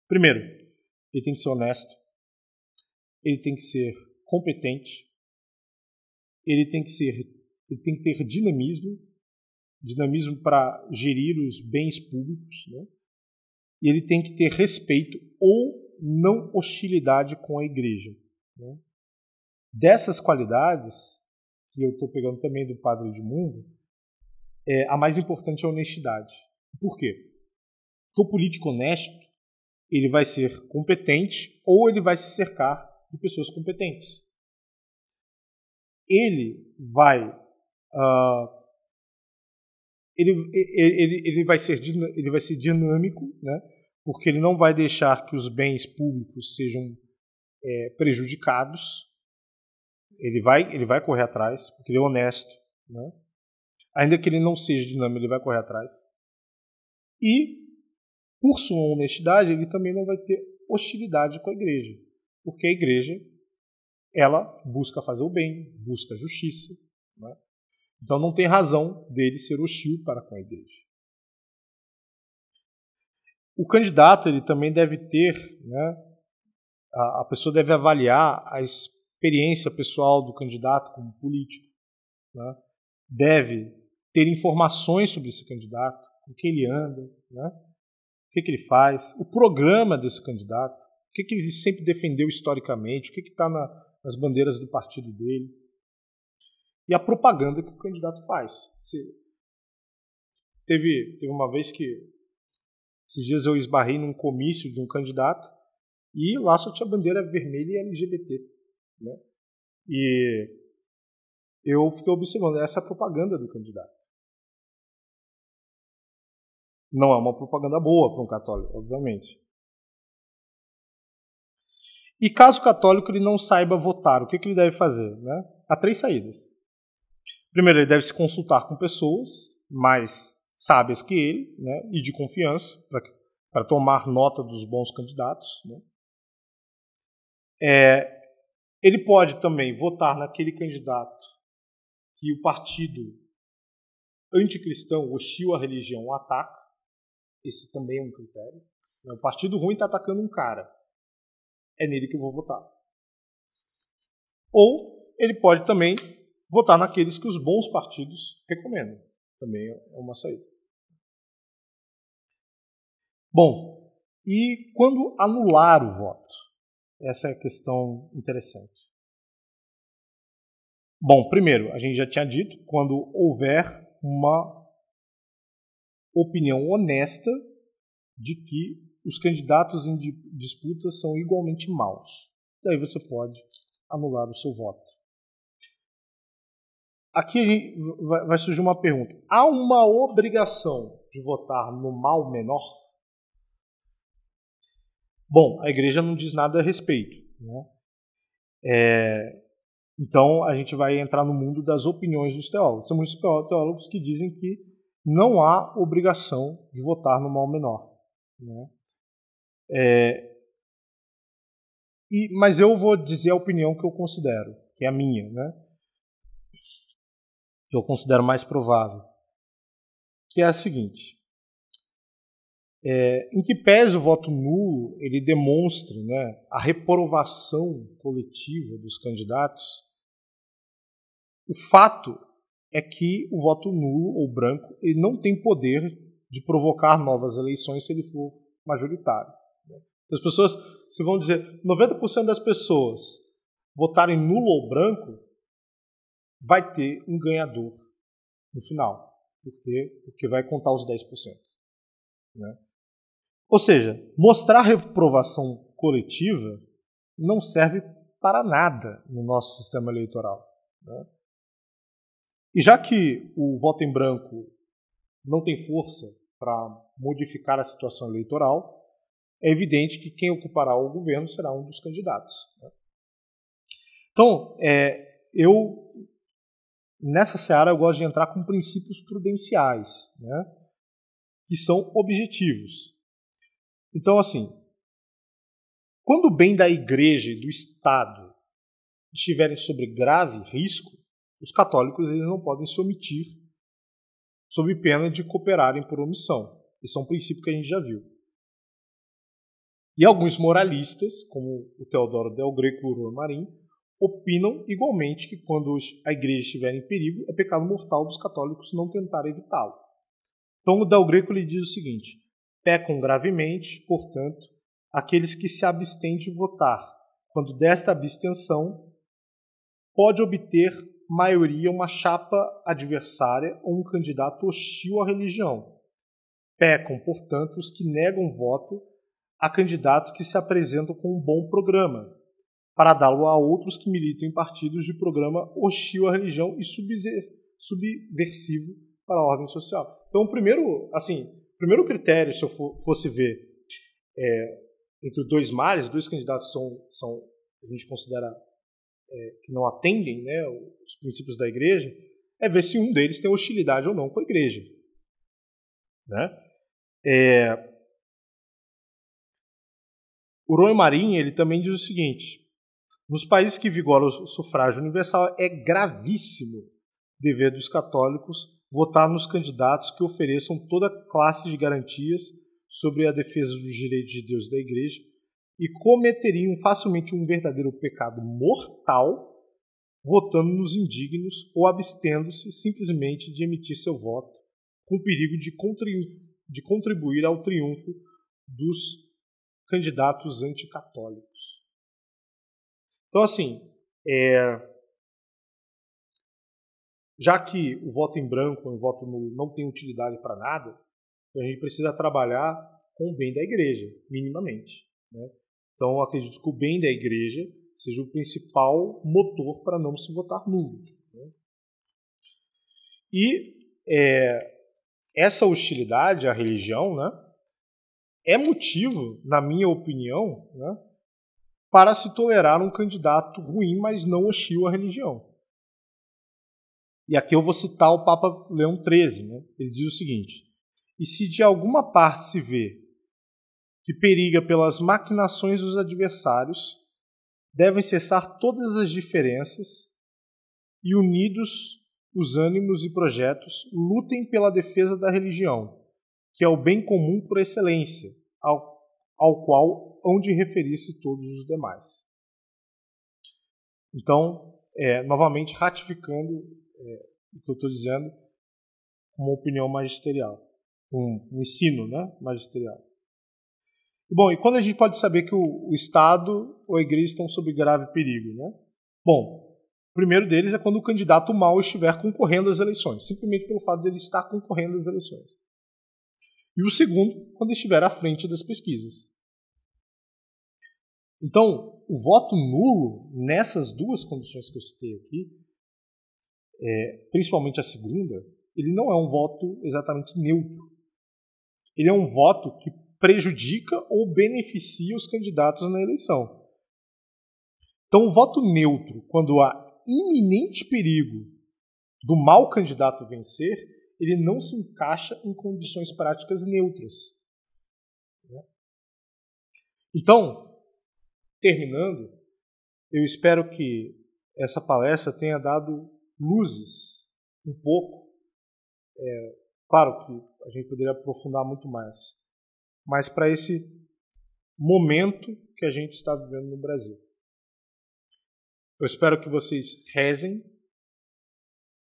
[SPEAKER 1] Primeiro, ele tem que ser honesto, ele tem que ser competente, ele tem que ter dinamismo para gerir os bens públicos, né? E ele tem que ter respeito ou não hostilidade com a igreja. Né? Dessas qualidades, que eu estou pegando também do Padre Edmundo, a mais importante é a honestidade. Por quê? Porque o político honesto ele vai ser competente ou ele vai se cercar de pessoas competentes. Ele vai ele vai ser dinâmico, né? Porque ele não vai deixar que os bens públicos sejam prejudicados. Ele vai correr atrás, porque ele é honesto, né? Ainda que ele não seja dinâmico, ele vai correr atrás. E por sua honestidade, ele também não vai ter hostilidade com a igreja, porque a igreja ela busca fazer o bem, busca a justiça, né? Então não tem razão dele ser hostil para com a igreja. O candidato ele também deve ter, né, a pessoa deve avaliar a experiência pessoal do candidato como político, né? Deve ter informações sobre esse candidato, com que ele anda, né? O que ele faz, o programa desse candidato, o que ele sempre defendeu historicamente, o que está nas bandeiras do partido dele, e a propaganda que o candidato faz. Teve uma vez que, esses dias eu esbarrei num comício de um candidato, E lá só tinha bandeira vermelha e LGBT. Né? E eu fiquei observando essa propaganda do candidato. Não é uma propaganda boa para um católico, obviamente. E caso o católico ele não saiba votar, o que ele deve fazer? Né? Há 3 saídas. Primeiro, ele deve se consultar com pessoas mais sábias que ele, né, e de confiança, para tomar nota dos bons candidatos. Né? Ele pode também votar naquele candidato que o partido anticristão, hostil à religião, ataca. Esse também é um critério. O partido ruim está atacando um cara. É nele que eu vou votar. Ou ele pode também votar naqueles que os bons partidos recomendam. Também é uma saída. Bom, e quando anular o voto? Essa é a questão interessante. Bom, primeiro, a gente já tinha dito, quando houver uma opinião honesta de que os candidatos em disputa são igualmente maus. Daí você pode anular o seu voto. Aqui vai surgir uma pergunta. Há uma obrigação de votar no mal menor? Bom, a igreja não diz nada a respeito. Né? Então, a gente vai entrar no mundo das opiniões dos teólogos. Tem muitos teólogos que dizem que não há obrigação de votar no mal menor. Né? Mas eu vou dizer a opinião que eu considero, que é a minha, né? Que eu considero mais provável, que é a seguinte: em que pese o voto nulo ele demonstre, né, a reprovação coletiva dos candidatos, o fato é que o voto nulo ou branco ele não tem poder de provocar novas eleições se ele for majoritário. As pessoas, se vão dizer, 90% das pessoas votarem nulo ou branco, vai ter um ganhador no final. Porque vai contar os 10%. Né? Ou seja, mostrar reprovação coletiva não serve para nada no nosso sistema eleitoral. Né? E já que o voto em branco não tem força para modificar a situação eleitoral, é evidente que quem ocupará o governo será um dos candidatos. Né? Então, nessa seara eu gosto de entrar com princípios prudenciais, né, que são objetivos. Então, assim, quando o bem da igreja e do Estado estiverem sob grave risco, os católicos eles não podem se omitir sob pena de cooperarem por omissão. Esse é um princípio que a gente já viu. E alguns moralistas, como o Teodoro Del Greco e o Roy Marin, opinam igualmente que quando a igreja estiver em perigo, é pecado mortal dos católicos não tentar evitá-lo. Então o Del Greco lhe diz o seguinte: pecam gravemente, portanto, aqueles que se abstêm de votar, quando desta abstenção pode obter maioria uma chapa adversária ou um candidato hostil à religião. Pecam, portanto, os que negam voto a candidatos que se apresentam com um bom programa, para dá-lo a outros que militam em partidos de programa hostil à religião e subversivo para a ordem social. Então, o primeiro critério, se eu fosse ver entre dois males, dois candidatos a gente considera que não atendem, né, os princípios da igreja, é ver se um deles tem hostilidade ou não com a igreja. Né? O Roy Marin ele também diz o seguinte: nos países que vigoram o sufrágio universal, é gravíssimo dever dos católicos votar nos candidatos que ofereçam toda classe de garantias sobre a defesa dos direitos de Deus e da Igreja e cometeriam facilmente um verdadeiro pecado mortal votando nos indignos ou abstendo-se simplesmente de emitir seu voto, com o perigo de contribuir ao triunfo dos candidatos anticatólicos. Então, assim, já que o voto em branco ou o voto nulo não tem utilidade para nada, a gente precisa trabalhar com o bem da igreja, minimamente. Né? Então, eu acredito que o bem da igreja seja o principal motor para não se votar nulo. Né? E essa hostilidade à religião, né, é motivo, na minha opinião, né, para se tolerar um candidato ruim, mas não hostil à religião. E aqui eu vou citar o Papa Leão XIII. Né? Ele diz o seguinte: e se de alguma parte se vê que periga pelas maquinações dos adversários, devem cessar todas as diferenças e, unidos os ânimos e projetos, lutem pela defesa da religião, que é o bem comum por excelência, ao qual hão de referir-se todos os demais. Então, novamente ratificando o que eu estou dizendo, uma opinião magisterial, um ensino, né, magisterial. Bom, e quando a gente pode saber que o Estado ou a Igreja estão sob grave perigo, né? Bom, o primeiro deles é quando o candidato mau estiver concorrendo às eleições, simplesmente pelo fato de ele estar concorrendo às eleições. E o segundo, quando estiver à frente das pesquisas. Então, o voto nulo, nessas duas condições que eu citei aqui, principalmente a segunda, ele não é um voto exatamente neutro. Ele é um voto que prejudica ou beneficia os candidatos na eleição. Então, o voto neutro, quando há iminente perigo do mau candidato vencer, ele não se encaixa em condições práticas neutras. Então, terminando, eu espero que essa palestra tenha dado luzes um pouco. Claro que a gente poderia aprofundar muito mais, mas para esse momento que a gente está vivendo no Brasil. Eu espero que vocês rezem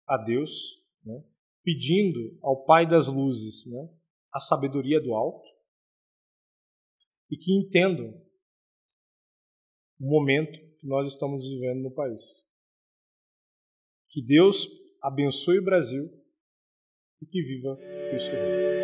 [SPEAKER 1] a Deus, né, pedindo ao Pai das Luzes, né, a sabedoria do alto, e que entendam o momento que nós estamos vivendo no país. Que Deus abençoe o Brasil e que viva Cristo Rei.